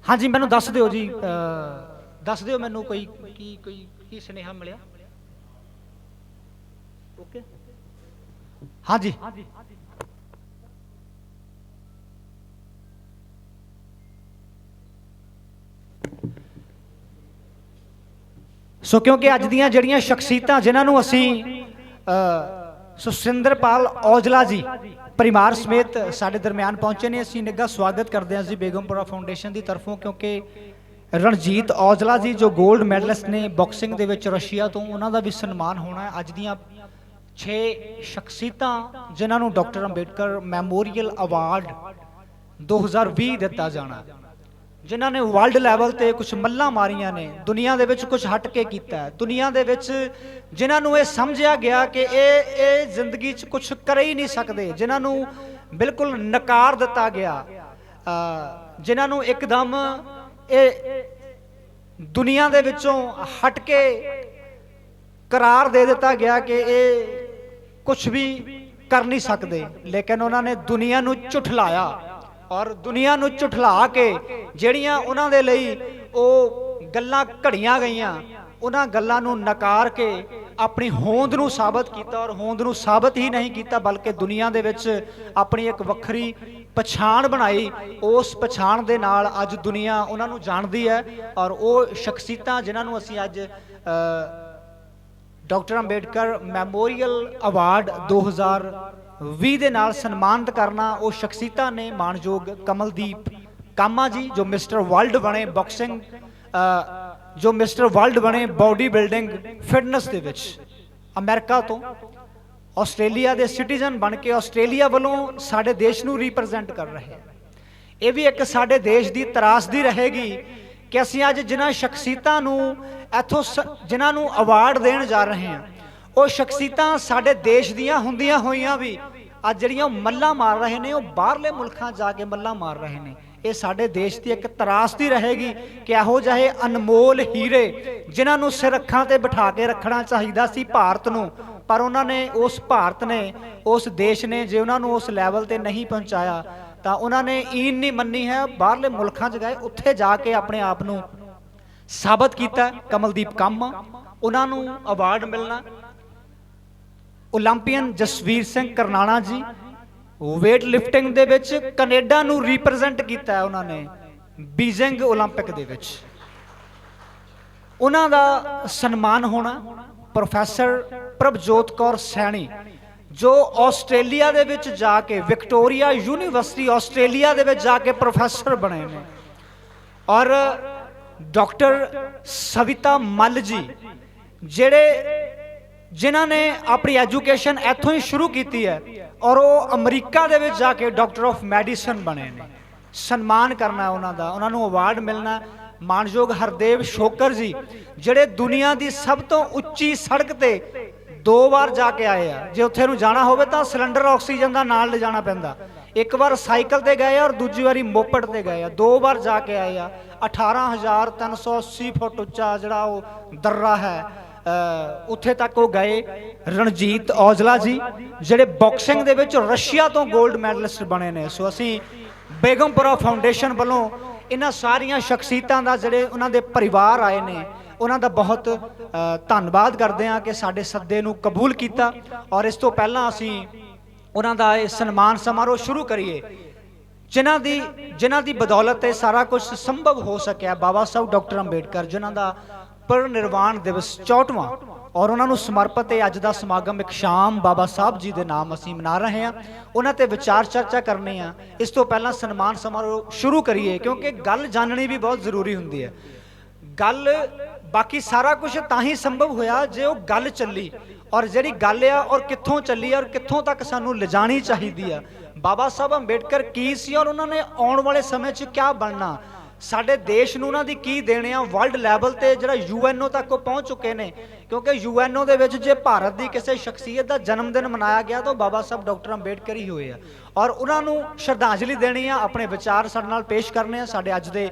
Speaker 1: ਹਾਂਜੀ ਮੈਨੂੰ ਦੱਸ ਦਿਓ ਜੀ, ਦੱਸ ਦਿਓ ਮੈਨੂੰ ਕੋਈ ਕੀ ਸੁਨੇਹਾ ਮਿਲਿਆ। ਓਕੇ, ਹਾਂਜੀ ਸੋ ਕਿਉਂਕਿ ਅੱਜ ਦੀਆਂ ਜਿਹੜੀਆਂ ਸ਼ਖਸੀਅਤਾਂ ਜਿਨ੍ਹਾਂ ਨੂੰ ਅਸੀਂ ਸੁਸਿੰਦਰਪਾਲ ਔਜਲਾ ਜੀ ਪਰਿਵਾਰ ਸਮੇਤ ਸਾਡੇ ਦਰਮਿਆਨ ਪਹੁੰਚੇ ਨੇ, ਅਸੀਂ ਨਿੱਘਾ ਸਵਾਗਤ ਕਰਦੇ ਹਾਂ ਜੀ ਬੇਗਮਪੁਰਾ ਫਾਊਂਡੇਸ਼ਨ ਦੀ ਤਰਫੋਂ। ਕਿਉਂਕਿ ਰਣਜੀਤ ਔਜਲਾ ਜੀ ਜੋ 골ਡ ਮੈਡਲਿਸਟ ਨੇ ਬਾਕਸਿੰਗ ਦੇ ਵਿੱਚ ਰਸ਼ੀਆ ਤੋਂ, ਉਹਨਾਂ ਦਾ ਵੀ ਸਨਮਾਨ ਹੋਣਾ ਹੈ। ਅੱਜ ਦੀਆਂ 6 ਸ਼ਖਸੀਅਤਾਂ ਜਿਨ੍ਹਾਂ ਨੂੰ ਡਾਕਟਰ ਅੰਬੇਡਕਰ ਮੈਮੋਰੀਅਲ ਅਵਾਰਡ 2020 ਦਿੱਤਾ ਜਾਣਾ, ਜਿਨ੍ਹਾਂ ਨੇ ਵਰਲਡ ਲੈਵਲ ਤੇ ਕੁਝ ਮੱਲਾਂ ਮਾਰੀਆਂ ਨੇ, ਦੁਨੀਆ ਦੇ ਵਿੱਚ ਕੁਝ ਹਟ ਕੇ ਕੀਤਾ ਹੈ, ਦੁਨੀਆ ਦੇ ਵਿੱਚ ਜਿਨ੍ਹਾਂ ਨੂੰ ਇਹ ਸਮਝਿਆ ਗਿਆ ਕਿ ਇਹ ਜ਼ਿੰਦਗੀ 'ਚ ਕੁਝ ਕਰ ਹੀ ਨਹੀਂ ਸਕਦੇ, ਜਿਨ੍ਹਾਂ ਨੂੰ ਬਿਲਕੁਲ ਨਕਾਰ ਦਿੱਤਾ ਗਿਆ, ਜਿਨ੍ਹਾਂ ਨੂੰ ਇੱਕਦਮ ਇਹ ਦੁਨੀਆ ਦੇ ਵਿੱਚੋਂ ਹਟ ਕੇ ਕਰਾਰ ਦੇ ਦਿੱਤਾ ਗਿਆ ਕਿ ਇਹ ਕੁਝ ਵੀ ਕਰ ਨਹੀਂ ਸਕਦੇ, ਲੇਕਿਨ ਉਹਨਾਂ ਨੇ ਦੁਨੀਆ ਨੂੰ ਝੁਠਲਾਇਆ ਔਰ ਦੁਨੀਆ ਨੂੰ ਝੁਠਲਾ ਕੇ ਜਿਹੜੀਆਂ ਉਹਨਾਂ ਦੇ ਲਈ ਉਹ ਗੱਲਾਂ ਘੜੀਆਂ ਗਈਆਂ, ਉਹਨਾਂ ਗੱਲਾਂ ਨੂੰ ਨਕਾਰ ਕੇ ਆਪਣੀ ਹੋਂਦ ਨੂੰ ਸਾਬਤ ਕੀਤਾ। ਔਰ ਹੋਂਦ ਨੂੰ ਸਾਬਤ ਹੀ ਨਹੀਂ ਕੀਤਾ ਬਲਕਿ ਦੁਨੀਆ ਦੇ ਵਿੱਚ ਆਪਣੀ ਇੱਕ ਵੱਖਰੀ ਪਛਾਣ ਬਣਾਈ। ਉਸ ਪਛਾਣ ਦੇ ਨਾਲ ਅੱਜ ਦੁਨੀਆ ਉਹਨਾਂ ਨੂੰ ਜਾਣਦੀ ਹੈ ਔਰ ਉਹ ਸ਼ਖਸੀਅਤਾਂ ਜਿਨ੍ਹਾਂ ਨੂੰ ਅਸੀਂ ਅੱਜ ਡਾਕਟਰ ਅੰਬੇਡਕਰ ਮੈਮੋਰੀਅਲ ਅਵਾਰਡ 2020 ਦੇ ਨਾਲ ਸਨਮਾਨਿਤ ਕਰਨਾ, ਉਹ ਸ਼ਖਸੀਅਤਾਂ ਨੇ ਮਾਣਯੋਗ ਕਮਲਦੀਪ ਕਾਮਾ ਜੀ ਜੋ ਮਿਸਟਰ ਵਰਲਡ ਬਣੇ ਬਾਕਸਿੰਗ, ਜੋ ਮਿਸਟਰ ਵਰਲਡ ਬਣੇ ਬਾਡੀ ਬਿਲਡਿੰਗ ਫਿਟਨੈਸ ਦੇ ਵਿੱਚ, ਅਮਰੀਕਾ ਤੋਂ ਆਸਟ੍ਰੇਲੀਆ ਦੇ ਸਿਟੀਜ਼ਨ ਬਣ ਕੇ ਆਸਟ੍ਰੇਲੀਆ ਵੱਲੋਂ ਸਾਡੇ ਦੇਸ਼ ਨੂੰ ਰਿਪਰੈਜ਼ੈਂਟ ਕਰ ਰਹੇ। ਇਹ ਵੀ ਇੱਕ ਸਾਡੇ ਦੇਸ਼ ਦੀ ਤਰਾਸਦੀ ਰਹੇਗੀ ਕਿ ਅਸੀਂ ਅੱਜ ਜਿਨ੍ਹਾਂ ਸ਼ਖਸੀਅਤਾਂ ਨੂੰ ਇੱਥੋਂ ਜਿਨ੍ਹਾਂ ਨੂੰ ਅਵਾਰਡ ਦੇਣ ਜਾ ਰਹੇ ਹਾਂ, ਉਹ ਸ਼ਖਸੀਅਤਾਂ ਸਾਡੇ ਦੇਸ਼ ਦੀਆਂ ਹੁੰਦੀਆਂ ਹੋਈਆਂ ਵੀ ਅੱਜ ਜਿਹੜੀਆਂ ਮੱਲਾਂ ਮਾਰ ਰਹੇ ਨੇ, ਉਹ ਬਾਹਰਲੇ ਮੁਲਕਾਂ ਜਾ ਕੇ ਮੱਲਾਂ ਮਾਰ ਰਹੇ ਨੇ। ਇਹ ਸਾਡੇ ਦੇਸ਼ ਦੀ ਇੱਕ ਤਰਾਸਦੀ ਰਹੇਗੀ ਕਿ ਇਹੋ ਜਿਹੇ ਅਨਮੋਲ ਹੀਰੇ ਜਿਨ੍ਹਾਂ ਨੂੰ ਸਿਰ ਅੱਖਾਂ ਤੇ ਬਿਠਾ ਕੇ ਰੱਖਣਾ ਚਾਹੀਦਾ ਸੀ ਭਾਰਤ ਨੂੰ, ਪਰ ਉਹਨਾਂ ਨੇ, ਉਸ ਭਾਰਤ ਨੇ, ਉਸ ਦੇਸ਼ ਨੇ ਜੇ ਉਹਨਾਂ ਨੂੰ ਉਸ ਲੈਵਲ ਤੇ ਨਹੀਂ ਪਹੁੰਚਾਇਆ ਤਾਂ ਉਹਨਾਂ ਨੇ ਈਨ ਨਹੀਂ ਮੰਨੀ ਹੈ, ਬਾਹਰਲੇ ਮੁਲਕਾਂ 'ਚ ਗਏ, ਉੱਥੇ ਜਾ ਕੇ ਆਪਣੇ ਆਪ ਨੂੰ ਸਾਬਤ ਕੀਤਾ। ਕਮਲਦੀਪ ਕਾਮਾ, ਉਹਨਾਂ ਨੂੰ ਅਵਾਰਡ ਮਿਲਣਾ। ਓਲੰਪੀਅਨ ਜਸਵੀਰ ਸਿੰਘ ਕਰਨਾਣਾ ਜੀ ਵੇਟ ਲਿਫਟਿੰਗ ਦੇ ਵਿੱਚ ਕੈਨੇਡਾ ਨੂੰ ਰਿਪਰੈਜ਼ੈਂਟ ਕੀਤਾ ਹੈ ਉਹਨਾਂ ਨੇ ਬੀਜਿੰਗ ਓਲੰਪਿਕ ਦੇ ਵਿੱਚ, ਉਹਨਾਂ ਦਾ ਸਨਮਾਨ ਹੋਣਾ। ਪ੍ਰੋਫੈਸਰ ਪ੍ਰਭਜੋਤ ਕੌਰ ਸੈਣੀ ਜੋ ਆਸਟ੍ਰੇਲੀਆ ਦੇ ਵਿੱਚ ਜਾ ਕੇ ਵਿਕਟੋਰੀਆ ਯੂਨੀਵਰਸਿਟੀ ਆਸਟ੍ਰੇਲੀਆ ਦੇ ਵਿੱਚ ਜਾ ਕੇ ਪ੍ਰੋਫੈਸਰ ਬਣੇ ਨੇ ਔਰ ਡਾਕਟਰ ਸਵਿਤਾ ਮੱਲ ਜੀ, ਜਿਨ੍ਹਾਂ ਨੇ ਆਪਣੀ ਐਜੂਕੇਸ਼ਨ ਇੱਥੋਂ ਹੀ ਸ਼ੁਰੂ ਕੀਤੀ ਹੈ ਔਰ ਉਹ ਅਮਰੀਕਾ ਦੇ ਵਿੱਚ ਜਾ ਕੇ ਡਾਕਟਰ ਆਫ ਮੈਡੀਸਨ ਬਣੇ ਨੇ। ਸਨਮਾਨ ਕਰਨਾ ਉਹਨਾਂ ਦਾ, ਉਹਨਾਂ ਨੂੰ ਅਵਾਰਡ ਮਿਲਣਾ। ਮਾਨਯੋਗ ਹਰਦੇਵ ਸ਼ੋਕਰ ਜੀ, ਜਿਹੜੇ ਦੁਨੀਆ ਦੀ ਸਭ ਤੋਂ ਉੱਚੀ ਸੜਕ ਤੇ 2 ਵਾਰ ਜਾ ਕੇ ਆਏ ਆ। ਜੇ ਉੱਥੇ ਨੂੰ ਜਾਣਾ ਹੋਵੇ ਤਾਂ ਸਿਲੰਡਰ ਆਕਸੀਜਨ ਦਾ ਨਾਲ ਲਿਜਾਣਾ ਪੈਂਦਾ। ਇੱਕ ਵਾਰ ਸਾਈਕਲ ਤੇ ਗਏ ਆ ਔਰ ਦੂਜੀ ਵਾਰੀ ਮੋਪੜ ਤੇ ਗਏ ਆ। 2 ਵਾਰ ਜਾ ਕੇ ਆਏ ਆ। 18,380 ਫੁੱਟ ਉੱਚਾ ਜਿਹੜਾ ਉਹ ਦर्रा ਹੈ, ਉੱਥੇ ਤੱਕ ਉਹ ਗਏ। ਰਣਜੀਤ ਔਜਲਾ ਜੀ, ਜਿਹੜੇ ਬਾਕਸਿੰਗ ਦੇ ਵਿੱਚ ਰਸ਼ੀਆ ਤੋਂ 골ਡ ਮੈਡਲਿਸਟ ਬਣੇ ਨੇ। ਸੋ ਅਸੀਂ ਬੇਗਮਪੁਰਾ ਫਾਊਂਡੇਸ਼ਨ ਵੱਲੋਂ ਇਹਨਾਂ ਸਾਰੀਆਂ ਸ਼ਖਸੀਅਤਾਂ ਦਾ, ਜਿਹੜੇ ਉਹਨਾਂ ਦੇ ਪਰਿਵਾਰ ਆਏ ਨੇ, ਉਹਨਾਂ ਦਾ ਬਹੁਤ ਧੰਨਵਾਦ ਕਰਦੇ ਹਾਂ ਕਿ ਸਾਡੇ ਸੱਦੇ ਨੂੰ ਕਬੂਲ ਕੀਤਾ। ਔਰ ਇਸ ਤੋਂ ਪਹਿਲਾਂ ਅਸੀਂ ਉਹਨਾਂ ਦਾ ਇਹ ਸਨਮਾਨ ਸਮਾਰੋਹ ਸ਼ੁਰੂ ਕਰੀਏ, ਜਿਨ੍ਹਾਂ ਦੀ ਬਦੌਲਤ ਇਹ ਸਾਰਾ ਕੁਝ ਸੰਭਵ ਹੋ ਸਕਿਆ। ਬਾਬਾ ਸਾਹਿਬ ਡਾਕਟਰ ਅੰਬੇਡਕਰ, ਜਿਨ੍ਹਾਂ ਦਾ ਪਰਿਨਿਰਵਾਣ ਦਿਵਸ 64ਵਾਂ ਔਰ ਉਹਨਾਂ ਨੂੰ ਸਮਰਪਿਤ ਇਹ ਅੱਜ ਦਾ ਸਮਾਗਮ ਇੱਕ ਸ਼ਾਮ ਬਾਬਾ ਸਾਹਿਬ ਜੀ ਦੇ ਨਾਮ ਅਸੀਂ ਮਨਾ ਰਹੇ ਹਾਂ। ਉਹਨਾਂ ਤੇ ਵਿਚਾਰ ਚਰਚਾ ਕਰਨੀ ਆ। ਇਸ ਤੋਂ ਪਹਿਲਾਂ ਸਨਮਾਨ ਸਮਾਰੋਹ ਸ਼ੁਰੂ ਕਰੀਏ, ਕਿਉਂਕਿ ਗੱਲ ਜਾਣਨੀ ਵੀ ਬਹੁਤ ਜ਼ਰੂਰੀ ਹੁੰਦੀ ਹੈ। ਗੱਲ ਬਾਕੀ ਸਾਰਾ ਕੁਝ ਤਾਂ ਹੀ ਸੰਭਵ ਹੋਇਆ ਜੇ ਉਹ ਗੱਲ ਚੱਲੀ, ਔਰ ਜਿਹੜੀ ਗੱਲ ਆ ਔਰ ਕਿੱਥੋਂ ਚੱਲੀ ਔਰ ਕਿੱਥੋਂ ਤੱਕ ਸਾਨੂੰ ਲਿਜਾਣੀ ਚਾਹੀਦੀ ਆ। ਬਾਬਾ ਸਾਹਿਬ ਅੰਬੇਡਕਰ ਕੀ ਸੀ ਔਰ ਉਹਨਾਂ ਨੇ ਆਉਣ ਵਾਲੇ ਸਮੇਂ 'ਚ ਕਿਆ ਬਣਨਾ, ਸਾਡੇ ਦੇਸ਼ ਨੂੰ ਉਹਨਾਂ ਦੀ ਕੀ ਦੇਣੇ ਆ। ਵਰਲਡ ਲੈਵਲ ਤੇ ਜਿਹੜਾ UNO ਤੱਕ ਉਹ ਪਹੁੰਚ ਚੁੱਕੇ ਨੇ, ਕਿਉਂਕਿ UNO ਦੇ ਵਿੱਚ ਜੇ ਭਾਰਤ ਦੀ ਕਿਸੇ ਸ਼ਖਸੀਅਤ ਦਾ ਜਨਮ ਦਿਨ ਮਨਾਇਆ ਗਿਆ ਤਾਂ ਬਾਬਾ ਸਾਹਿਬ ਡਾਕਟਰ ਅੰਬੇਡਕਰ ਹੀ ਹੋਏ ਆ। ਔਰ ਉਹਨਾਂ ਨੂੰ ਸ਼ਰਧਾਂਜਲੀ ਦੇਣੀ ਆ, ਆਪਣੇ ਵਿਚਾਰ ਸਾਡੇ ਨਾਲ ਪੇਸ਼ ਕਰਨੇ ਆ। ਸਾਡੇ ਅੱਜ ਦੇ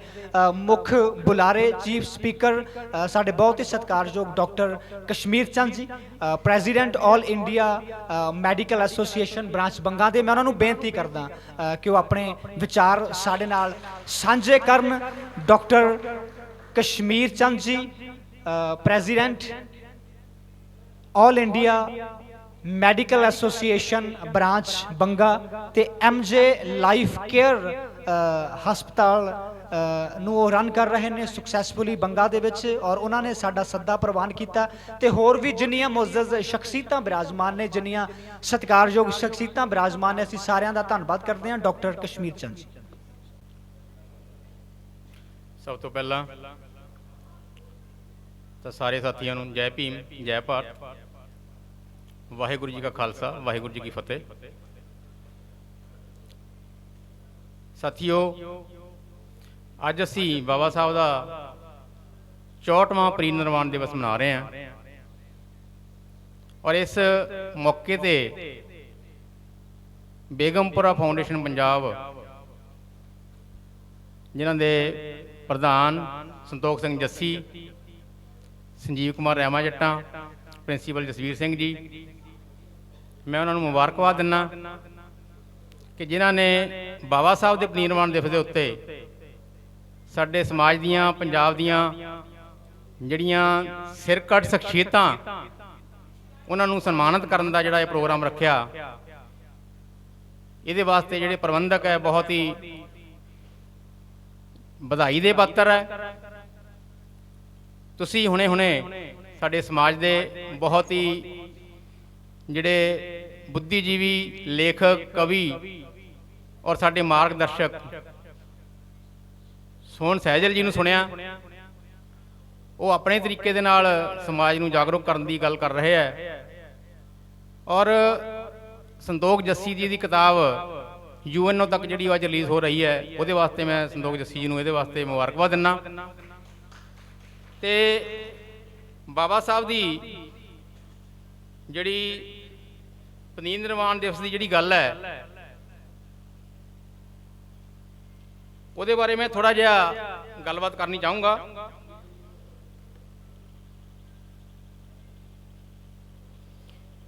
Speaker 1: ਮੁੱਖ ਬੁਲਾਰੇ, ਚੀਫ ਸਪੀਕਰ, ਸਾਡੇ ਬਹੁਤ ਹੀ ਸਤਿਕਾਰਯੋਗ doctor Kashmir Chand ji, president all India medical association branch Banga ਦੇ। ਮੈਂ ਉਹਨਾਂ ਨੂੰ ਬੇਨਤੀ ਕਰਦਾ ਕਿ ਉਹ ਆਪਣੇ ਵਿਚਾਰ ਸਾਡੇ ਨਾਲ ਸਾਂਝੇ ਕਰਨ। Doctor Kashmir Chand ji, president all India medical association branch Banga ਤੇ MJ ਲਾਈਫ ਕੇਅਰ ਹਸਪਤਾਲ ਨੂੰ ਉਹ ਰਨ ਕਰ ਰਹੇ ਨੇ ਸਕਸੈਸਫੁਲੀ ਬੰਗਾ ਦੇ ਵਿੱਚ। ਔਰ ਉਹਨਾਂ ਨੇ ਸਾਡਾ ਸੱਦਾ ਪ੍ਰਵਾਨ ਕੀਤਾ। ਤੇ ਹੋਰ ਵੀ ਜਿੰਨੀਆਂ ਮੁਅੱਜ਼ਜ਼ ਸ਼ਖਸੀਅਤਾਂ ਬਿਰਾਜਮਾਨ ਨੇ, ਜਿੰਨੀਆਂ ਸਤਿਕਾਰਯੋਗ ਸ਼ਖਸੀਅਤਾਂ ਬਿਰਾਜਮਾਨ ਨੇ, ਅਸੀਂ ਸਾਰਿਆਂ ਦਾ ਧੰਨਵਾਦ ਕਰਦੇ ਹਾਂ। ਡਾਕਟਰ ਕਸ਼ਮੀਰ ਚੰਦ ਜੀ।
Speaker 3: ਸਭ ਤੋਂ ਪਹਿਲਾਂ ਤਾਂ ਸਾਰੇ ਸਾਥੀਆਂ ਨੂੰ ਜੈ ਭੀਮ, ਜੈ ਭਾਰਤ, ਵਾਹਿਗੁਰੂ ਜੀ ਕਾ ਖਾਲਸਾ, ਵਾਹਿਗੁਰੂ ਜੀ ਕੀ ਫਤਿਹ। ਸਾਥੀਓ, ਅੱਜ ਅਸੀਂ ਬਾਬਾ ਸਾਹਿਬ ਦਾ 64ਵਾਂ ਪਰਿਨਿਰਵਾਣ ਦਿਵਸ ਮਨਾ ਰਹੇ ਹਾਂ। ਔਰ ਇਸ ਮੌਕੇ ਤੇ ਬੇਗਮਪੁਰਾ ਫਾਊਂਡੇਸ਼ਨ ਪੰਜਾਬ, ਜਿਨ੍ਹਾਂ ਦੇ ਪ੍ਰਧਾਨ ਸੰਤੋਖ ਸਿੰਘ ਜੱਸੀ, ਸੰਜੀਵ ਕੁਮਾਰ ਰੈਮਾ ਜੱਟਾਂ, ਪ੍ਰਿੰਸੀਪਲ ਜਸਵੀਰ ਸਿੰਘ ਜੀ, ਮੈਂ ਉਹਨਾਂ ਨੂੰ ਮੁਬਾਰਕਬਾਦ ਦਿੰਦਾ ਕਿ ਜਿਨ੍ਹਾਂ ਨੇ ਬਾਬਾ ਸਾਹਿਬ ਦੇ ਪਰਿਨਿਰਵਾਣ ਦਿਵਸ ਦੇ ਉੱਤੇ ਸਾਡੇ ਸਮਾਜ ਦੀਆਂ, ਪੰਜਾਬ ਦੀਆਂ ਜਿਹੜੀਆਂ ਸਿਰਕੱਢ ਸ਼ਖਸੀਅਤਾਂ, ਉਹਨਾਂ ਨੂੰ ਸਨਮਾਨਿਤ ਕਰਨ ਦਾ ਜਿਹੜਾ ਇਹ ਪ੍ਰੋਗਰਾਮ ਰੱਖਿਆ। ਇਹਦੇ ਵਾਸਤੇ ਜਿਹੜੇ ਪ੍ਰਬੰਧਕ ਹੈ, ਬਹੁਤ ਹੀ ਵਧਾਈ ਦੇ ਪਾਤਰ ਹੈ। ਤੁਸੀਂ ਹੁਣੇ ਸਾਡੇ ਸਮਾਜ ਦੇ ਬਹੁਤ ਹੀ ਜਿਹੜੇ ਬੁੱਧੀਜੀਵੀ, ਲੇਖਕ, ਕਵੀ ਔਰ ਸਾਡੇ ਮਾਰਗਦਰਸ਼ਕ ਸੋਹਣ ਸਹਿਜਲ ਜੀ ਨੂੰ ਸੁਣਿਆ। ਉਹ ਆਪਣੇ ਤਰੀਕੇ ਦੇ ਨਾਲ ਸਮਾਜ ਨੂੰ ਜਾਗਰੂਕ ਕਰਨ ਦੀ ਗੱਲ ਕਰ ਰਹੇ ਹੈ। ਔਰ ਸੰਤੋਖ ਜੱਸੀ ਜੀ ਦੀ ਕਿਤਾਬ UNO ਤੱਕ ਜਿਹੜੀ ਅੱਜ ਰਿਲੀਜ਼ ਹੋ ਰਹੀ ਹੈ, ਉਹਦੇ ਵਾਸਤੇ ਮੈਂ ਸੰਤੋਖ ਜੱਸੀ ਜੀ ਨੂੰ ਇਹਦੇ ਵਾਸਤੇ ਮੁਬਾਰਕਬਾਦ ਦਿੰਦਾ। ਤੇ ਬਾਬਾ ਸਾਹਿਬ ਦੀ ਜਿਹੜੀ ਪਰਿਨਿਰਵਾਣ ਦਿਵਸ ਦੀ ਜਿਹੜੀ ਗੱਲ ਹੈ, ਉਹਦੇ ਬਾਰੇ ਮੈਂ ਥੋੜਾ ਜਿਹਾ ਗੱਲਬਾਤ ਕਰਨੀ ਚਾਹੂੰਗਾ।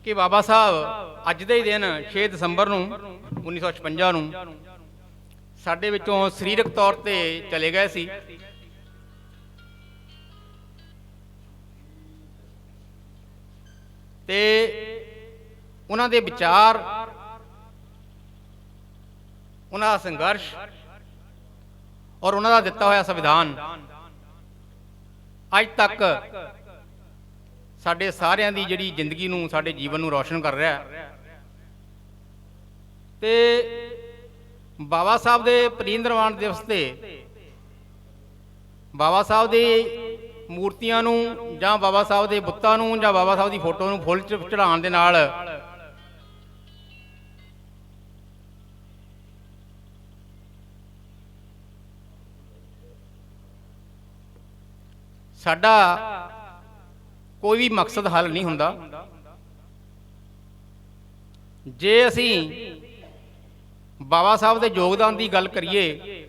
Speaker 3: ਕਿ ਬਾਬਾ ਸਾਹਿਬ ਅੱਜ ਦੇ ਹੀ ਦਿਨ 6 ਦਸੰਬਰ ਨੂੰ 1956 ਨੂੰ ਸਾਡੇ ਵਿੱਚੋਂ ਸਰੀਰਕ ਤੌਰ ਤੇ ਚਲੇ ਗਏ ਸੀ। ਤੇ ਉਹਨਾਂ ਦੇ ਵਿਚਾਰ, ਉਹਨਾਂ ਦਾ ਸੰਘਰਸ਼ ਔਰ ਉਹਨਾਂ ਦਾ ਦਿੱਤਾ ਹੋਇਆ ਸੰਵਿਧਾਨ ਅੱਜ ਤੱਕ ਸਾਡੇ ਸਾਰਿਆਂ ਦੀ ਜਿਹੜੀ ਜ਼ਿੰਦਗੀ ਨੂੰ, ਸਾਡੇ ਜੀਵਨ ਨੂੰ ਰੌਸ਼ਨ ਕਰ ਰਿਹਾ ਹੈ। ਤੇ ਬਾਬਾ ਸਾਹਿਬ ਦੇ ਪਰਿਨਿਰਵਾਣ ਦਿਵਸ ਤੇ ਬਾਬਾ ਸਾਹਿਬ ਦੇ ਮੂਰਤੀਆਂ ਨੂੰ ਜਾਂ ਬਾਬਾ ਸਾਹਿਬ ਦੇ ਬੁੱਤਾਂ ਨੂੰ ਜਾਂ ਬਾਬਾ ਸਾਹਿਬ ਦੀ ਫੋਟੋ ਨੂੰ ਫੁੱਲ ਚੜਾਉਣ ਦੇ ਨਾਲ ਸਾਡਾ ਕੋਈ ਵੀ ਮਕਸਦ ਹੱਲ ਨਹੀਂ ਹੁੰਦਾ। ਜੇ ਅਸੀਂ ਬਾਬਾ ਸਾਹਿਬ ਦੇ ਯੋਗਦਾਨ ਦੀ ਗੱਲ ਕਰੀਏ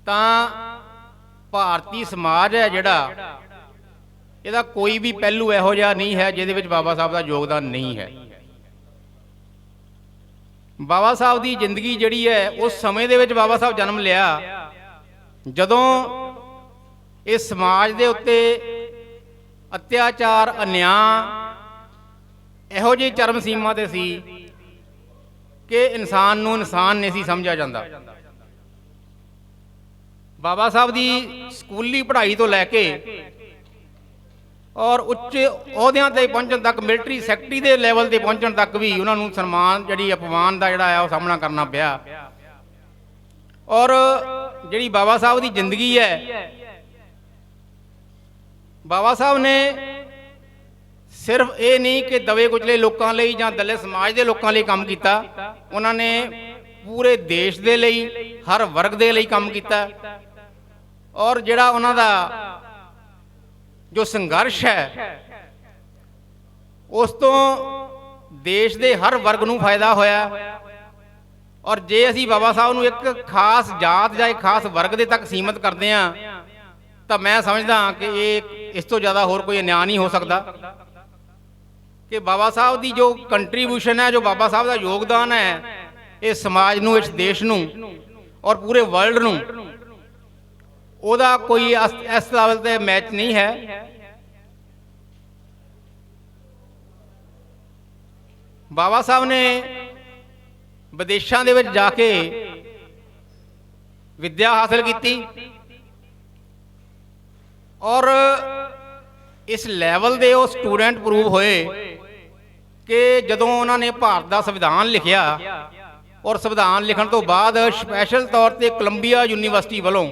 Speaker 3: ਤਾਂ ਭਾਰਤੀ ਸਮਾਜ ਹੈ ਜਿਹੜਾ, ਇਹਦਾ ਕੋਈ ਵੀ ਪਹਿਲੂ ਇਹੋ ਜਿਹਾ ਨਹੀਂ ਹੈ ਜਿਹਦੇ ਵਿੱਚ ਬਾਬਾ ਸਾਹਿਬ ਦਾ ਯੋਗਦਾਨ ਨਹੀਂ ਹੈ। ਬਾਬਾ ਸਾਹਿਬ ਦੀ ਜ਼ਿੰਦਗੀ ਜਿਹੜੀ ਹੈ ਉਸ ਸਮੇਂ ਦੇ ਵਿੱਚ ਬਾਬਾ ਸਾਹਿਬ ਜਨਮ ਲਿਆ ਜਦੋਂ ਇਸ ਸਮਾਜ ਦੇ ਉੱਤੇ ਅਤਿਆਚਾਰ, ਅਨਿਆਂ ਇਹੋ ਜਿਹੀ ਚਰਮ ਸੀਮਾ ਤੇ ਸੀ ਕਿ ਇਨਸਾਨ ਨੂੰ ਇਨਸਾਨ ਨਹੀਂ ਸੀ ਸਮਝਿਆ ਜਾਂਦਾ। ਬਾਬਾ ਸਾਹਿਬ ਦੀ ਸਕੂਲੀ ਪੜ੍ਹਾਈ ਤੋਂ ਲੈ ਕੇ ਔਰ ਉੱਚ ਅਹੁਦਿਆਂ ਤੇ ਪਹੁੰਚਣ ਤੱਕ, ਮਿਲਟਰੀ ਸੈਕਟਰੀ ਦੇ ਲੈਵਲ ਤੇ ਪਹੁੰਚਣ ਤੱਕ ਵੀ ਉਹਨਾਂ ਨੂੰ ਸਨਮਾਨ, ਜਿਹੜੀ ਅਪਮਾਨ ਦਾ ਜਿਹੜਾ ਆ ਉਹ ਸਾਹਮਣਾ ਕਰਨਾ ਪਿਆ। ਔਰ ਜਿਹੜੀ ਬਾਬਾ ਸਾਹਿਬ ਦੀ ਜ਼ਿੰਦਗੀ ਹੈ, ਬਾਬਾ ਸਾਹਿਬ ਨੇ ਸਿਰਫ ਇਹ ਨਹੀਂ ਕਿ ਦਵੇ ਕੁਚਲੇ ਲੋਕਾਂ ਲਈ ਜਾਂ ਦਲਿਤ ਸਮਾਜ ਦੇ ਲੋਕਾਂ ਲਈ ਕੰਮ ਕੀਤਾ, ਉਹਨਾਂ ਨੇ ਪੂਰੇ ਦੇਸ਼ ਦੇ ਲਈ, ਹਰ ਵਰਗ ਦੇ ਲਈ ਕੰਮ ਕੀਤਾ। ਔਰ ਜਿਹੜਾ ਉਹਨਾਂ ਦਾ ਜੋ ਸੰਘਰਸ਼ ਹੈ ਉਸ ਤੋਂ ਦੇਸ਼ ਦੇ ਹਰ ਵਰਗ ਨੂੰ ਫਾਇਦਾ ਹੋਇਆ। ਔਰ ਜੇ ਅਸੀਂ ਬਾਬਾ ਸਾਹਿਬ ਨੂੰ ਇੱਕ ਖਾਸ ਜਾਤ ਜਾਂ ਇੱਕ ਖਾਸ ਵਰਗ ਦੇ ਤੱਕ ਸੀਮਿਤ ਕਰਦੇ ਹਾਂ ਤਾਂ ਮੈਂ ਸਮਝਦਾ ਹਾਂ ਕਿ ਇਹ ਇਸ ਤੋਂ ਜ਼ਿਆਦਾ ਹੋਰ ਕੋਈ ਅਨਿਆਂ ਨਹੀਂ ਹੋ ਸਕਦਾ। ਕਿ ਬਾਬਾ ਸਾਹਿਬ ਦੀ ਜੋ ਕੰਟਰੀਬਿਊਸ਼ਨ ਹੈ, ਜੋ ਬਾਬਾ ਸਾਹਿਬ ਦਾ ਯੋਗਦਾਨ ਹੈ ਇਸ ਸਮਾਜ ਨੂੰ, ਇਸ ਦੇਸ਼ ਨੂੰ ਔਰ ਪੂਰੇ ਵਰਲਡ ਨੂੰ, ਉਹਦਾ ਕੋਈ ਇਸ ਲੈਵਲ ਤੇ ਮੈਚ ਨਹੀਂ ਹੈ। ਬਾਬਾ ਸਾਹਿਬ ਨੇ ਵਿਦੇਸ਼ਾਂ ਦੇ ਵਿੱਚ ਜਾ ਕੇ ਵਿੱਦਿਆ ਹਾਸਲ ਕੀਤੀ ਔਰ ਇਸ ਲੈਵਲ ਦੇ ਉਹ ਸਟੂਡੈਂਟ ਪ੍ਰੂਵ ਹੋਏ ਕਿ ਜਦੋਂ ਉਹਨਾਂ ਨੇ ਭਾਰਤ ਦਾ ਸੰਵਿਧਾਨ ਲਿਖਿਆ ਔਰ ਸੰਵਿਧਾਨ ਲਿਖਣ ਤੋਂ ਬਾਅਦ ਸਪੈਸ਼ਲ ਤੌਰ ਤੇ ਕੋਲੰਬੀਆ ਯੂਨੀਵਰਸਿਟੀ ਵੱਲੋਂ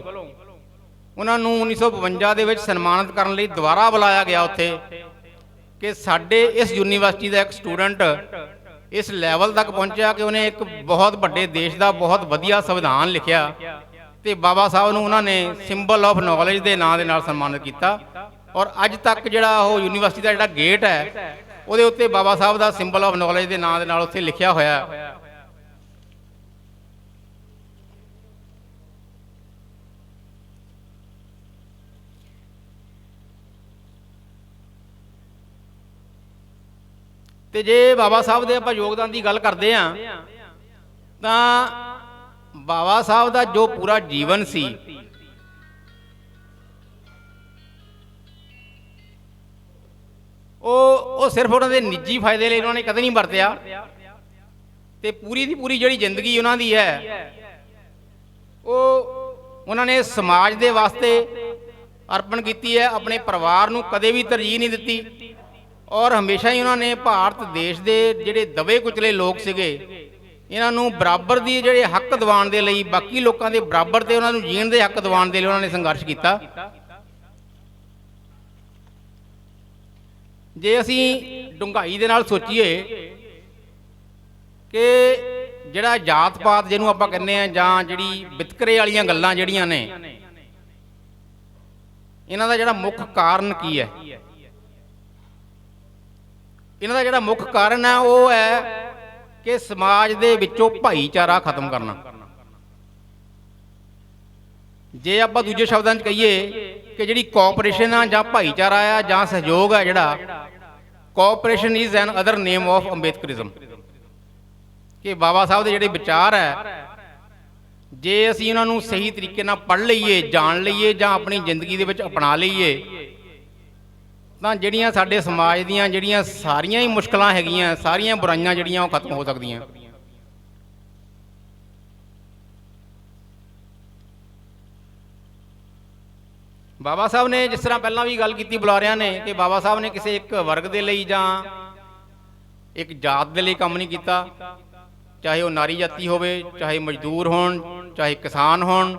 Speaker 3: ਉਹਨਾਂ ਨੂੰ 1952 ਦੇ ਵਿੱਚ ਸਨਮਾਨਿਤ ਕਰਨ ਲਈ ਦੁਬਾਰਾ ਬੁਲਾਇਆ ਗਿਆ ਉੱਥੇ ਕਿ ਸਾਡੇ ਇਸ ਯੂਨੀਵਰਸਿਟੀ ਦਾ ਇੱਕ ਸਟੂਡੈਂਟ ਇਸ ਲੈਵਲ ਤੱਕ ਪਹੁੰਚਿਆ ਕਿ ਉਹਨੇ ਇੱਕ ਬਹੁਤ ਵੱਡੇ ਦੇਸ਼ ਦਾ ਬਹੁਤ ਵਧੀਆ ਸੰਵਿਧਾਨ ਲਿਖਿਆ। ਤੇ ਬਾਬਾ ਸਾਹਿਬ ਨੂੰ ਉਹਨਾਂ ਨੇ ਸਿੰਬਲ ਆਫ ਨੌਲੇਜ ਦੇ ਨਾਂ ਦੇ ਨਾਲ ਸਨਮਾਨਿਤ ਕੀਤਾ। ਔਰ ਅੱਜ ਤੱਕ ਜਿਹੜਾ ਉਹ ਯੂਨੀਵਰਸਿਟੀ ਦਾ ਜਿਹੜਾ ਗੇਟ ਹੈ ਉਹਦੇ ਉੱਤੇ ਬਾਬਾ ਸਾਹਿਬ ਦਾ ਸਿੰਬਲ ਆਫ ਨੌਲੇਜ ਦੇ ਨਾਂ ਦੇ ਨਾਲ ਉੱਥੇ ਲਿਖਿਆ ਹੋਇਆ। ਤੇ ਜੇ ਬਾਬਾ ਸਾਹਿਬ ਦੇ ਆਪਾਂ ਯੋਗਦਾਨ ਦੀ ਗੱਲ ਕਰਦੇ ਹਾਂ ਤਾਂ ਬਾਬਾ ਸਾਹਿਬ ਦਾ ਜੋ ਪੂਰਾ ਜੀਵਨ ਸੀ ਉਹ ਸਿਰਫ ਉਹਨਾਂ ਦੇ ਨਿੱਜੀ ਫਾਇਦੇ ਲਈ ਉਹਨਾਂ ਨੇ ਕਦੇ ਨਹੀਂ ਵਰਤਿਆ। ਤੇ ਪੂਰੀ ਦੀ ਪੂਰੀ ਜਿਹੜੀ ਜ਼ਿੰਦਗੀ ਉਹਨਾਂ ਦੀ ਹੈ ਉਹ ਉਹਨਾਂ ਨੇ ਸਮਾਜ ਦੇ ਵਾਸਤੇ ਅਰਪਣ ਕੀਤੀ ਹੈ। ਆਪਣੇ ਪਰਿਵਾਰ ਨੂੰ ਕਦੇ ਵੀ ਤਰਜੀਹ ਨਹੀਂ ਦਿੱਤੀ ਔਰ ਹਮੇਸ਼ਾ ਹੀ ਉਹਨਾਂ ਨੇ ਭਾਰਤ ਦੇਸ਼ ਦੇ ਜਿਹੜੇ ਦਬੇ ਕੁਚਲੇ ਲੋਕ ਸੀਗੇ ਇਹਨਾਂ ਨੂੰ ਬਰਾਬਰ ਦੀ ਜਿਹੜੇ ਹੱਕ ਦਿਵਾਉਣ ਦੇ ਲਈ, ਬਾਕੀ ਲੋਕਾਂ ਦੇ ਬਰਾਬਰ ਤੇ ਉਹਨਾਂ ਨੂੰ ਜੀਣ ਦੇ ਹੱਕ ਦਿਵਾਉਣ ਦੇ ਲਈ ਉਹਨਾਂ ਨੇ ਸੰਘਰਸ਼ ਕੀਤਾ। ਜੇ ਅਸੀਂ ਡੂੰਘਾਈ ਦੇ ਨਾਲ ਸੋਚੀਏ ਕਿ ਜਿਹੜਾ ਜਾਤ ਪਾਤ ਜਿਹਨੂੰ ਆਪਾਂ ਕਹਿੰਦੇ ਆ ਜਾਂ ਜਿਹੜੀ ਵਿਤਕਰੇ ਵਾਲੀਆਂ ਗੱਲਾਂ ਜਿਹੜੀਆਂ ਨੇ, ਇਹਨਾਂ ਦਾ ਜਿਹੜਾ ਮੁੱਖ ਕਾਰਨ ਕੀ ਹੈ? ਇਹਨਾਂ ਦਾ ਜਿਹੜਾ ਮੁੱਖ ਕਾਰਨ ਹੈ ਉਹ ਹੈ ਕਿ ਸਮਾਜ ਦੇ ਵਿੱਚੋਂ ਭਾਈਚਾਰਾ ਖਤਮ ਕਰਨਾ। ਜੇ ਆਪਾਂ ਦੂਜੇ ਸ਼ਬਦਾਂ 'ਚ ਕਹੀਏ ਕਿ ਜਿਹੜੀ ਕੋਆਪਰੇਸ਼ਨ ਆ ਜਾਂ ਭਾਈਚਾਰਾ ਆ ਜਾਂ ਸਹਿਯੋਗ ਆ, ਜਿਹੜਾ cooperation is an other name of Ambedkarism. ਕਿ ਬਾਬਾ ਸਾਹਿਬ ਦੇ ਜਿਹੜੇ ਵਿਚਾਰ ਹੈ ਜੇ ਅਸੀਂ ਉਹਨਾਂ ਨੂੰ ਸਹੀ ਤਰੀਕੇ ਨਾਲ ਪੜ੍ਹ ਲਈਏ, ਜਾਣ ਲਈਏ ਜਾਂ ਆਪਣੀ ਜ਼ਿੰਦਗੀ ਦੇ ਵਿੱਚ ਅਪਣਾ ਲਈਏ ਤਾਂ ਜਿਹੜੀਆਂ ਸਾਡੇ ਸਮਾਜ ਦੀਆਂ ਜਿਹੜੀਆਂ ਸਾਰੀਆਂ ਹੀ ਮੁਸ਼ਕਲਾਂ ਹੈਗੀਆਂ, ਸਾਰੀਆਂ ਬੁਰਾਈਆਂ ਜਿਹੜੀਆਂ ਉਹ ਖਤਮ ਹੋ ਸਕਦੀਆਂ। ਬਾਬਾ ਸਾਹਿਬ ਨੇ ਜਿਸ ਤਰ੍ਹਾਂ ਪਹਿਲਾਂ ਵੀ ਗੱਲ ਕੀਤੀ ਬੁਲਾਰਿਆਂ ਨੇ ਕਿ ਬਾਬਾ ਸਾਹਿਬ ਨੇ ਕਿਸੇ ਇੱਕ ਵਰਗ ਦੇ ਲਈ ਜਾਂ ਇੱਕ ਜਾਤ ਦੇ ਲਈ ਕੰਮ ਨਹੀਂ ਕੀਤਾ, ਚਾਹੇ ਉਹ ਨਾਰੀ ਜਾਤੀ ਹੋਵੇ, ਚਾਹੇ ਮਜ਼ਦੂਰ ਹੋਣ, ਚਾਹੇ ਕਿਸਾਨ ਹੋਣ,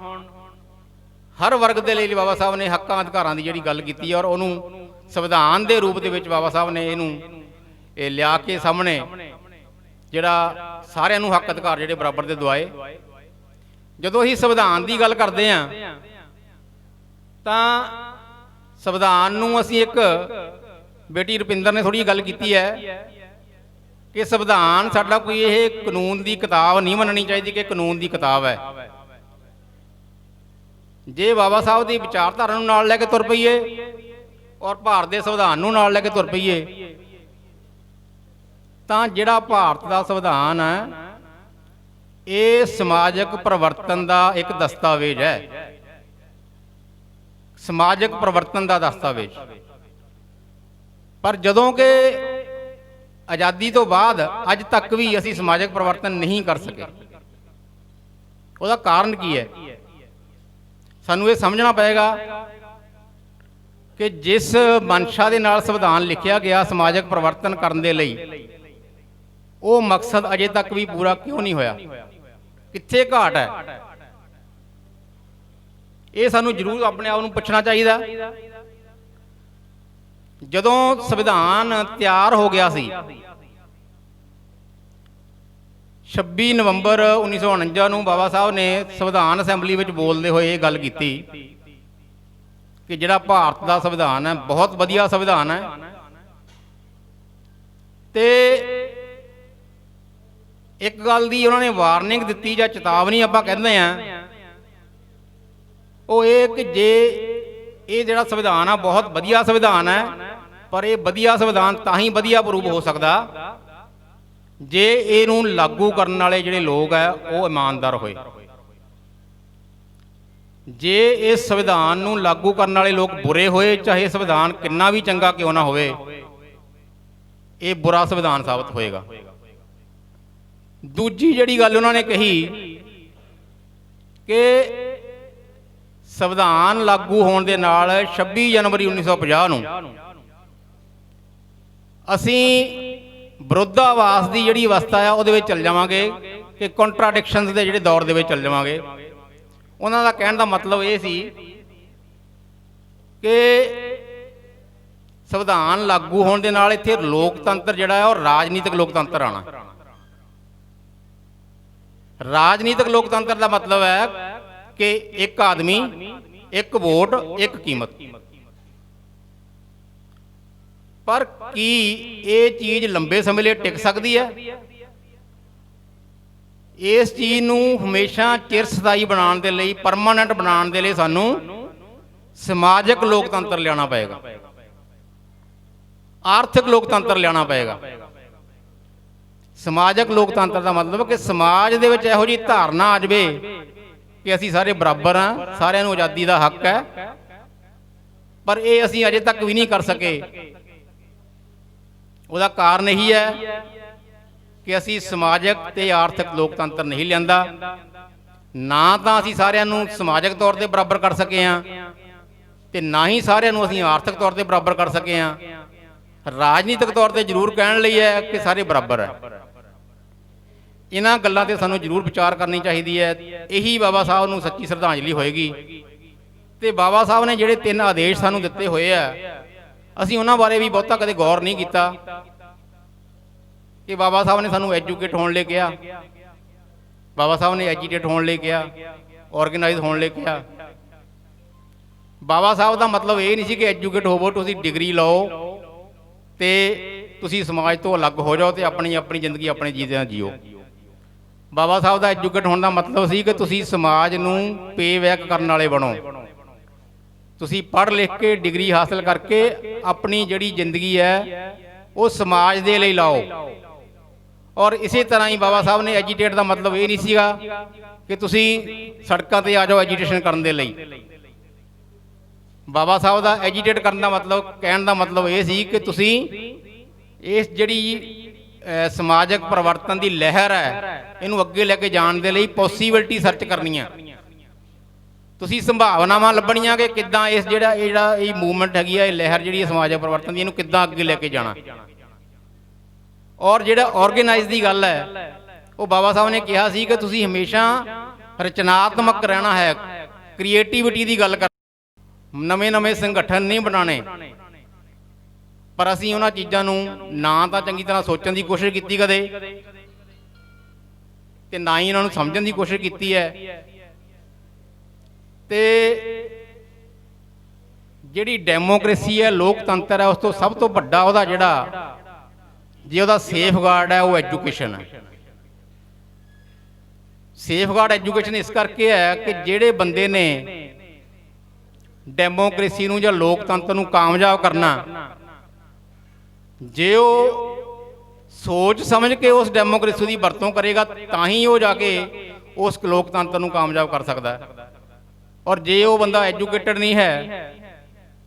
Speaker 3: ਹਰ ਵਰਗ ਦੇ ਲਈ ਬਾਬਾ ਸਾਹਿਬ ਨੇ ਹੱਕਾਂ ਅਧਿਕਾਰਾਂ ਦੀ ਜਿਹੜੀ ਗੱਲ ਕੀਤੀ ਹੈ, ਔਰ ਉਹਨੂੰ ਸੰਵਿਧਾਨ ਦੇ ਰੂਪ ਦੇ ਵਿੱਚ ਬਾਬਾ ਸਾਹਿਬ ਨੇ ਇਹਨੂੰ ਇਹ ਲਿਆ ਕੇ ਸਾਹਮਣੇ ਜਿਹੜਾ ਸਾਰਿਆਂ ਨੂੰ ਹੱਕ ਅਧਿਕਾਰ ਜਿਹੜੇ ਬਰਾਬਰ ਦੇ ਦਵਾਏ। ਜਦੋਂ ਅਸੀਂ ਸੰਵਿਧਾਨ ਦੀ ਗੱਲ ਕਰਦੇ ਹਾਂ ਤਾਂ ਸੰਵਿਧਾਨ ਨੂੰ ਅਸੀਂ ਇੱਕ, ਬੇਟੀ ਰੁਪਿੰਦਰ ਨੇ ਥੋੜ੍ਹੀ ਗੱਲ ਕੀਤੀ ਹੈ ਕਿ ਸੰਵਿਧਾਨ ਸਾਡਾ ਕੋਈ ਇਹ ਕਾਨੂੰਨ ਦੀ ਕਿਤਾਬ ਨਹੀਂ ਮੰਨਣੀ ਚਾਹੀਦੀ ਕਿ ਕਾਨੂੰਨ ਦੀ ਕਿਤਾਬ ਹੈ। ਜੇ ਬਾਬਾ ਸਾਹਿਬ ਦੀ ਵਿਚਾਰਧਾਰਾ ਨੂੰ ਨਾਲ ਲੈ ਕੇ ਤੁਰ ਪਈਏ ਔਰ ਭਾਰਤ ਦੇ ਸੰਵਿਧਾਨ ਨੂੰ ਨਾਲ ਲੈ ਕੇ ਤੁਰ ਪਈਏ ਤਾਂ ਜਿਹੜਾ ਭਾਰਤ ਦਾ ਸੰਵਿਧਾਨ ਹੈ ਇਹ ਸਮਾਜਿਕ ਪਰਿਵਰਤਨ ਦਾ ਇੱਕ ਦਸਤਾਵੇਜ਼ ਹੈ, ਸਮਾਜਿਕ ਪਰਿਵਰਤਨ ਦਾ ਦਸਤਾਵੇਜ਼। ਪਰ ਜਦੋਂ ਕਿ ਆਜ਼ਾਦੀ ਤੋਂ ਬਾਅਦ ਅੱਜ ਤੱਕ ਵੀ ਅਸੀਂ ਸਮਾਜਿਕ ਪਰਿਵਰਤਨ ਨਹੀਂ ਕਰ ਸਕੇ, ਉਹਦਾ ਕਾਰਨ ਕੀ ਹੈ? ਸਾਨੂੰ ਇਹ ਸਮਝਣਾ ਪਏਗਾ ਕਿ ਜਿਸ ਮਨਸ਼ਾ ਦੇ ਨਾਲ ਸੰਵਿਧਾਨ ਲਿਖਿਆ ਗਿਆ ਸਮਾਜਿਕ ਪਰਿਵਰਤਨ ਕਰਨ ਦੇ ਲਈ, ਉਹ ਮਕਸਦ ਅਜੇ ਤੱਕ ਵੀ ਪੂਰਾ ਕਿਉਂ ਨਹੀਂ ਹੋਇਆ? ਕਿੱਥੇ ਘਾਟ ਹੈ? ਇਹ ਸਾਨੂੰ ਜ਼ਰੂਰ ਆਪਣੇ ਆਪ ਨੂੰ ਪੁੱਛਣਾ ਚਾਹੀਦਾ। ਜਦੋਂ ਸੰਵਿਧਾਨ ਤਿਆਰ ਹੋ ਗਿਆ ਸੀ 26 ਨਵੰਬਰ 1949 ਨੂੰ ਬਾਬਾ ਸਾਹਿਬ ਨੇ ਸੰਵਿਧਾਨ ਅਸੈਂਬਲੀ ਵਿੱਚ ਬੋਲਦੇ ਹੋਏ ਇਹ ਗੱਲ ਕੀਤੀ ਕਿ ਜਿਹੜਾ ਭਾਰਤ ਦਾ ਸੰਵਿਧਾਨ ਹੈ ਬਹੁਤ ਵਧੀਆ ਸੰਵਿਧਾਨ ਹੈ ਤੇ ਇੱਕ ਗੱਲ ਦੀ ਉਹਨਾਂ ਨੇ ਵਾਰਨਿੰਗ ਦਿੱਤੀ ਜਾਂ ਚੇਤਾਵਨੀ ਆਪਾਂ ਕਹਿੰਦੇ ਆ, ਉਹ ਇਹ ਕਿ ਜੇ ਇਹ ਜਿਹੜਾ ਸੰਵਿਧਾਨ ਆ ਬਹੁਤ ਵਧੀਆ ਸੰਵਿਧਾਨ ਹੈ, ਪਰ ਇਹ ਵਧੀਆ ਸੰਵਿਧਾਨ ਤਾਂ ਹੀ ਵਧੀਆ ਪ੍ਰੂਵ ਹੋ ਸਕਦਾ ਜੇ ਇਹਨੂੰ ਲਾਗੂ ਕਰਨ ਵਾਲੇ ਜਿਹੜੇ ਲੋਕ ਆ ਉਹ ਇਮਾਨਦਾਰ ਹੋਏ। ਜੇ ਇਸ ਸੰਵਿਧਾਨ ਨੂੰ ਲਾਗੂ ਕਰਨ ਵਾਲੇ ਲੋਕ ਬੁਰੇ ਹੋਏ, ਚਾਹੇ ਸੰਵਿਧਾਨ ਕਿੰਨਾ ਵੀ ਚੰਗਾ ਕਿਉਂ ਨਾ ਹੋਵੇ, ਇਹ ਬੁਰਾ ਸੰਵਿਧਾਨ ਸਾਬਤ ਹੋਏਗਾ। ਦੂਜੀ ਜਿਹੜੀ ਗੱਲ ਉਹਨਾਂ ਨੇ ਕਹੀ ਕਿ ਸੰਵਿਧਾਨ ਲਾਗੂ ਹੋਣ ਦੇ ਨਾਲ 26 ਜਨਵਰੀ 1950 ਨੂੰ ਅਸੀਂ ਵਿਰੋਧਾਭਾਸ ਦੀ ਜਿਹੜੀ ਅਵਸਥਾ ਆ ਉਹਦੇ ਵਿੱਚ ਚੱਲ ਜਾਵਾਂਗੇ ਕਿ ਕੰਟਰਾਡਿਕਸ਼ਨਸ ਦੇ ਜਿਹੜੇ ਦੌਰ ਦੇ ਵਿੱਚ ਚੱਲ ਜਾਵਾਂਗੇ। ਉਹਨਾਂ ਦਾ ਕਹਿਣ ਦਾ ਮਤਲਬ ਇਹ ਸੀ ਕਿ ਸੰਵਿਧਾਨ ਲਾਗੂ ਹੋਣ ਦੇ ਨਾਲ ਇੱਥੇ ਲੋਕਤੰਤਰ ਜਿਹੜਾ ਹੈ ਉਹ ਰਾਜਨੀਤਿਕ ਲੋਕਤੰਤਰ ਆਣਾ। ਰਾਜਨੀਤਿਕ ਲੋਕਤੰਤਰ ਦਾ ਮਤਲਬ ਹੈ ਕਿ ਇੱਕ ਆਦਮੀ, ਇੱਕ ਵੋਟ, ਇੱਕ ਕੀਮਤ। ਪਰ ਕੀ ਇਹ ਚੀਜ਼ ਲੰਬੇ ਸਮੇਂ ਲਈ ਟਿਕ ਸਕਦੀ ਹੈ? ਇਸ ਚੀਜ਼ ਨੂੰ ਹਮੇਸ਼ਾ ਚਿਰਸਥਾਈ ਬਣਾਉਣ ਦੇ ਲਈ, ਪਰਮਾਨੈਂਟ ਬਣਾਉਣ ਦੇ ਲਈ ਸਾਨੂੰ ਸਮਾਜਿਕ ਲੋਕਤੰਤਰ ਲਿਆਉਣਾ ਪਏਗਾ, ਆਰਥਿਕ ਲੋਕਤੰਤਰ ਲਿਆਉਣਾ ਪਏਗਾ। ਸਮਾਜਿਕ ਲੋਕਤੰਤਰ ਦਾ ਮਤਲਬ ਕਿ ਸਮਾਜ ਦੇ ਵਿੱਚ ਇਹੋ ਜਿਹੀ ਧਾਰਨਾ ਆ ਜਾਵੇ ਕਿ ਅਸੀਂ ਸਾਰੇ ਬਰਾਬਰ ਹਾਂ, ਸਾਰਿਆਂ ਨੂੰ ਆਜ਼ਾਦੀ ਦਾ ਹੱਕ ਹੈ, ਪਰ ਇਹ ਅਸੀਂ ਅਜੇ ਤੱਕ ਵੀ ਨਹੀਂ ਕਰ ਸਕੇ। ਉਹਦਾ ਕਾਰਨ ਇਹੀ ਹੈ ਕਿ ਅਸੀਂ ਸਮਾਜਿਕ ਤੇ ਆਰਥਿਕ ਲੋਕਤੰਤਰ ਨਹੀਂ ਲਿਆਂਦਾ। ਨਾ ਤਾਂ ਅਸੀਂ ਸਾਰਿਆਂ ਨੂੰ ਸਮਾਜਿਕ ਤੌਰ ਤੇ ਬਰਾਬਰ ਕਰ ਸਕੇ ਹਾਂ ਤੇ ਨਾ ਹੀ ਸਾਰਿਆਂ ਨੂੰ ਅਸੀਂ ਆਰਥਿਕ ਤੌਰ ਤੇ ਬਰਾਬਰ ਕਰ ਸਕੇ ਹਾਂ। ਰਾਜਨੀਤਿਕ ਤੌਰ ਤੇ ਜ਼ਰੂਰ ਕਹਿਣ ਲਈ ਹੈ ਕਿ ਸਾਰੇ ਬਰਾਬਰ ਹੈ। ਇਹਨਾਂ ਗੱਲਾਂ ਤੇ ਸਾਨੂੰ ਜ਼ਰੂਰ ਵਿਚਾਰ ਕਰਨੀ ਚਾਹੀਦੀ ਹੈ। ਇਹੀ ਬਾਬਾ ਸਾਹਿਬ ਨੂੰ ਸੱਚੀ ਸ਼ਰਧਾਂਜਲੀ ਹੋਏਗੀ। ਤੇ ਬਾਬਾ ਸਾਹਿਬ ਨੇ ਜਿਹੜੇ 3 ਆਦੇਸ਼ ਸਾਨੂੰ ਦਿੱਤੇ ਹੋਏ ਆ, ਅਸੀਂ ਉਹਨਾਂ ਬਾਰੇ ਵੀ ਬਹੁਤਾ ਕਦੇ ਗੌਰ ਨਹੀਂ ਕੀਤਾ ਕਿ ਬਾਬਾ ਸਾਹਿਬ ਨੇ ਸਾਨੂੰ ਐਜੂਕੇਟ ਹੋਣ ਲਈ ਕਿਹਾ, ਬਾਬਾ ਸਾਹਿਬ ਨੇ ਐਜੀਟੇਟ ਹੋਣ ਲਈ ਕਿਹਾ, ਆਰਗੇਨਾਈਜ਼ ਹੋਣ ਲਈ ਕਿਹਾ। ਬਾਬਾ ਸਾਹਿਬ ਦਾ ਮਤਲਬ ਇਹ ਨਹੀਂ ਸੀ ਕਿ ਐਜੂਕੇਟ ਹੋਵੋ, ਤੁਸੀਂ ਡਿਗਰੀ ਲਓ ਤੇ ਤੁਸੀਂ ਸਮਾਜ ਤੋਂ ਅਲੱਗ ਹੋ ਜਾਓ ਤੇ ਆਪਣੀ ਜ਼ਿੰਦਗੀ ਆਪਣੇ ਜੀਵਨ ਜੀਓ। ਬਾਬਾ ਸਾਹਿਬ ਦਾ ਐਜੂਕੇਟ ਹੋਣ ਦਾ ਮਤਲਬ ਸੀ ਕਿ ਤੁਸੀਂ ਸਮਾਜ ਨੂੰ ਪੇ ਬੈਕ ਕਰਨ ਵਾਲੇ ਬਣੋ। ਤੁਸੀਂ ਪੜ੍ਹ ਲਿਖ ਕੇ ਡਿਗਰੀ ਹਾਸਲ ਕਰਕੇ ਆਪਣੀ ਜਿਹੜੀ ਜ਼ਿੰਦਗੀ ਹੈ ਉਹ ਸਮਾਜ ਦੇ ਲਈ ਲਾਓ। ਔਰ ਇਸੇ ਤਰ੍ਹਾਂ ਹੀ ਬਾਬਾ ਸਾਹਿਬ ਨੇ ਐਜੀਟੇਟ ਦਾ ਮਤਲਬ ਇਹ ਨਹੀਂ ਸੀਗਾ ਕਿ ਤੁਸੀਂ ਸੜਕਾਂ ਤੇ ਆ ਜਾਓ ਐਜੀਟੇਸ਼ਨ ਕਰਨ ਦੇ ਲਈ। ਬਾਬਾ ਸਾਹਿਬ ਦਾ ਐਜੀਟੇਟ ਕਰਨ ਦਾ ਮਤਲਬ, ਕਹਿਣ ਦਾ ਮਤਲਬ ਇਹ ਸੀ ਕਿ ਤੁਸੀਂ ਇਸ ਜਿਹੜੀ ਸਮਾਜਿਕ ਪਰਿਵਰਤਨ ਦੀ ਲਹਿਰ ਹੈ ਇਹਨੂੰ ਅੱਗੇ ਲੈ ਕੇ ਜਾਣ ਦੇ ਲਈ ਪੋਸੀਬਿਲਿਟੀ ਸਰਚ ਕਰਨੀਆਂ, ਤੁਸੀਂ ਸੰਭਾਵਨਾਵਾਂ ਲੱਭਣੀਆਂ ਕਿ ਕਿੱਦਾਂ ਇਸ ਜਿਹੜਾ ਇਹ ਮੂਵਮੈਂਟ ਹੈਗੀ ਹੈ, ਇਹ ਲਹਿਰ ਜਿਹੜੀ ਹੈ ਸਮਾਜਿਕ ਪਰਿਵਰਤਨ ਦੀ, ਇਹਨੂੰ ਕਿੱਦਾਂ ਅੱਗੇ ਲੈ ਕੇ ਜਾਣਾ। ਔਰ ਜਿਹੜਾ ਆਰਗੇਨਾਈਜ਼ ਦੀ ਗੱਲ ਹੈ ਉਹ ਬਾਬਾ ਸਾਹਿਬ ਨੇ ਕਿਹਾ ਸੀ ਕਿ ਤੁਸੀਂ ਹਮੇਸ਼ਾ ਰਚਨਾਤਮਕ ਰਹਿਣਾ ਹੈ, ਕ੍ਰੀਏਟੀਵਿਟੀ ਦੀ ਗੱਲ ਕਰ, ਨਵੇਂ ਸੰਗਠਨ ਨਹੀਂ ਬਣਾਉਣੇ, ਪਰ ਅਸੀਂ ਉਹਨਾਂ ਚੀਜ਼ਾਂ ਨੂੰ ਨਾ ਤਾਂ ਚੰਗੀ ਤਰ੍ਹਾਂ ਸੋਚਣ ਦੀ ਕੋਸ਼ਿਸ਼ ਕੀਤੀ ਕਦੇ, ਤੇ ਨਾ ਹੀ ਇਹਨਾਂ ਨੂੰ ਸਮਝਣ ਦੀ ਕੋਸ਼ਿਸ਼ ਕੀਤੀ ਹੈ। ਤੇ ਜਿਹੜੀ ਡੈਮੋਕ੍ਰੇਸੀ ਹੈ, ਲੋਕਤੰਤਰ ਹੈ, ਉਸ ਤੋਂ ਸਭ ਤੋਂ ਵੱਡਾ ਉਹਦਾ ਜਿਹੜਾ ਜੇ ਉਹਦਾ ਸੇਫਗਾਰਡ ਹੈ ਉਹ ਐਜੂਕੇਸ਼ਨ ਹੈ। ਸੇਫਗਾਰਡ ਐਜੂਕੇਸ਼ਨ ਇਸ ਕਰਕੇ ਹੈ ਕਿ ਜਿਹੜੇ ਬੰਦੇ ਨੇ ਡੈਮੋਕ੍ਰੇਸੀ ਨੂੰ ਜਾਂ ਲੋਕਤੰਤਰ ਨੂੰ ਕਾਮਯਾਬ ਕਰਨਾ, ਜੇ ਉਹ ਸੋਚ ਸਮਝ ਕੇ ਉਸ ਡੈਮੋਕ੍ਰੇਸੀ ਦੀ ਵਰਤੋਂ ਕਰੇਗਾ ਤਾਂ ਹੀ ਉਹ ਜਾ ਕੇ ਉਸ ਲੋਕਤੰਤਰ ਨੂੰ ਕਾਮਯਾਬ ਕਰ ਸਕਦਾ ਹੈ। ਔਰ ਜੇ ਉਹ ਬੰਦਾ ਐਜੂਕੇਟਡ ਨਹੀਂ ਹੈ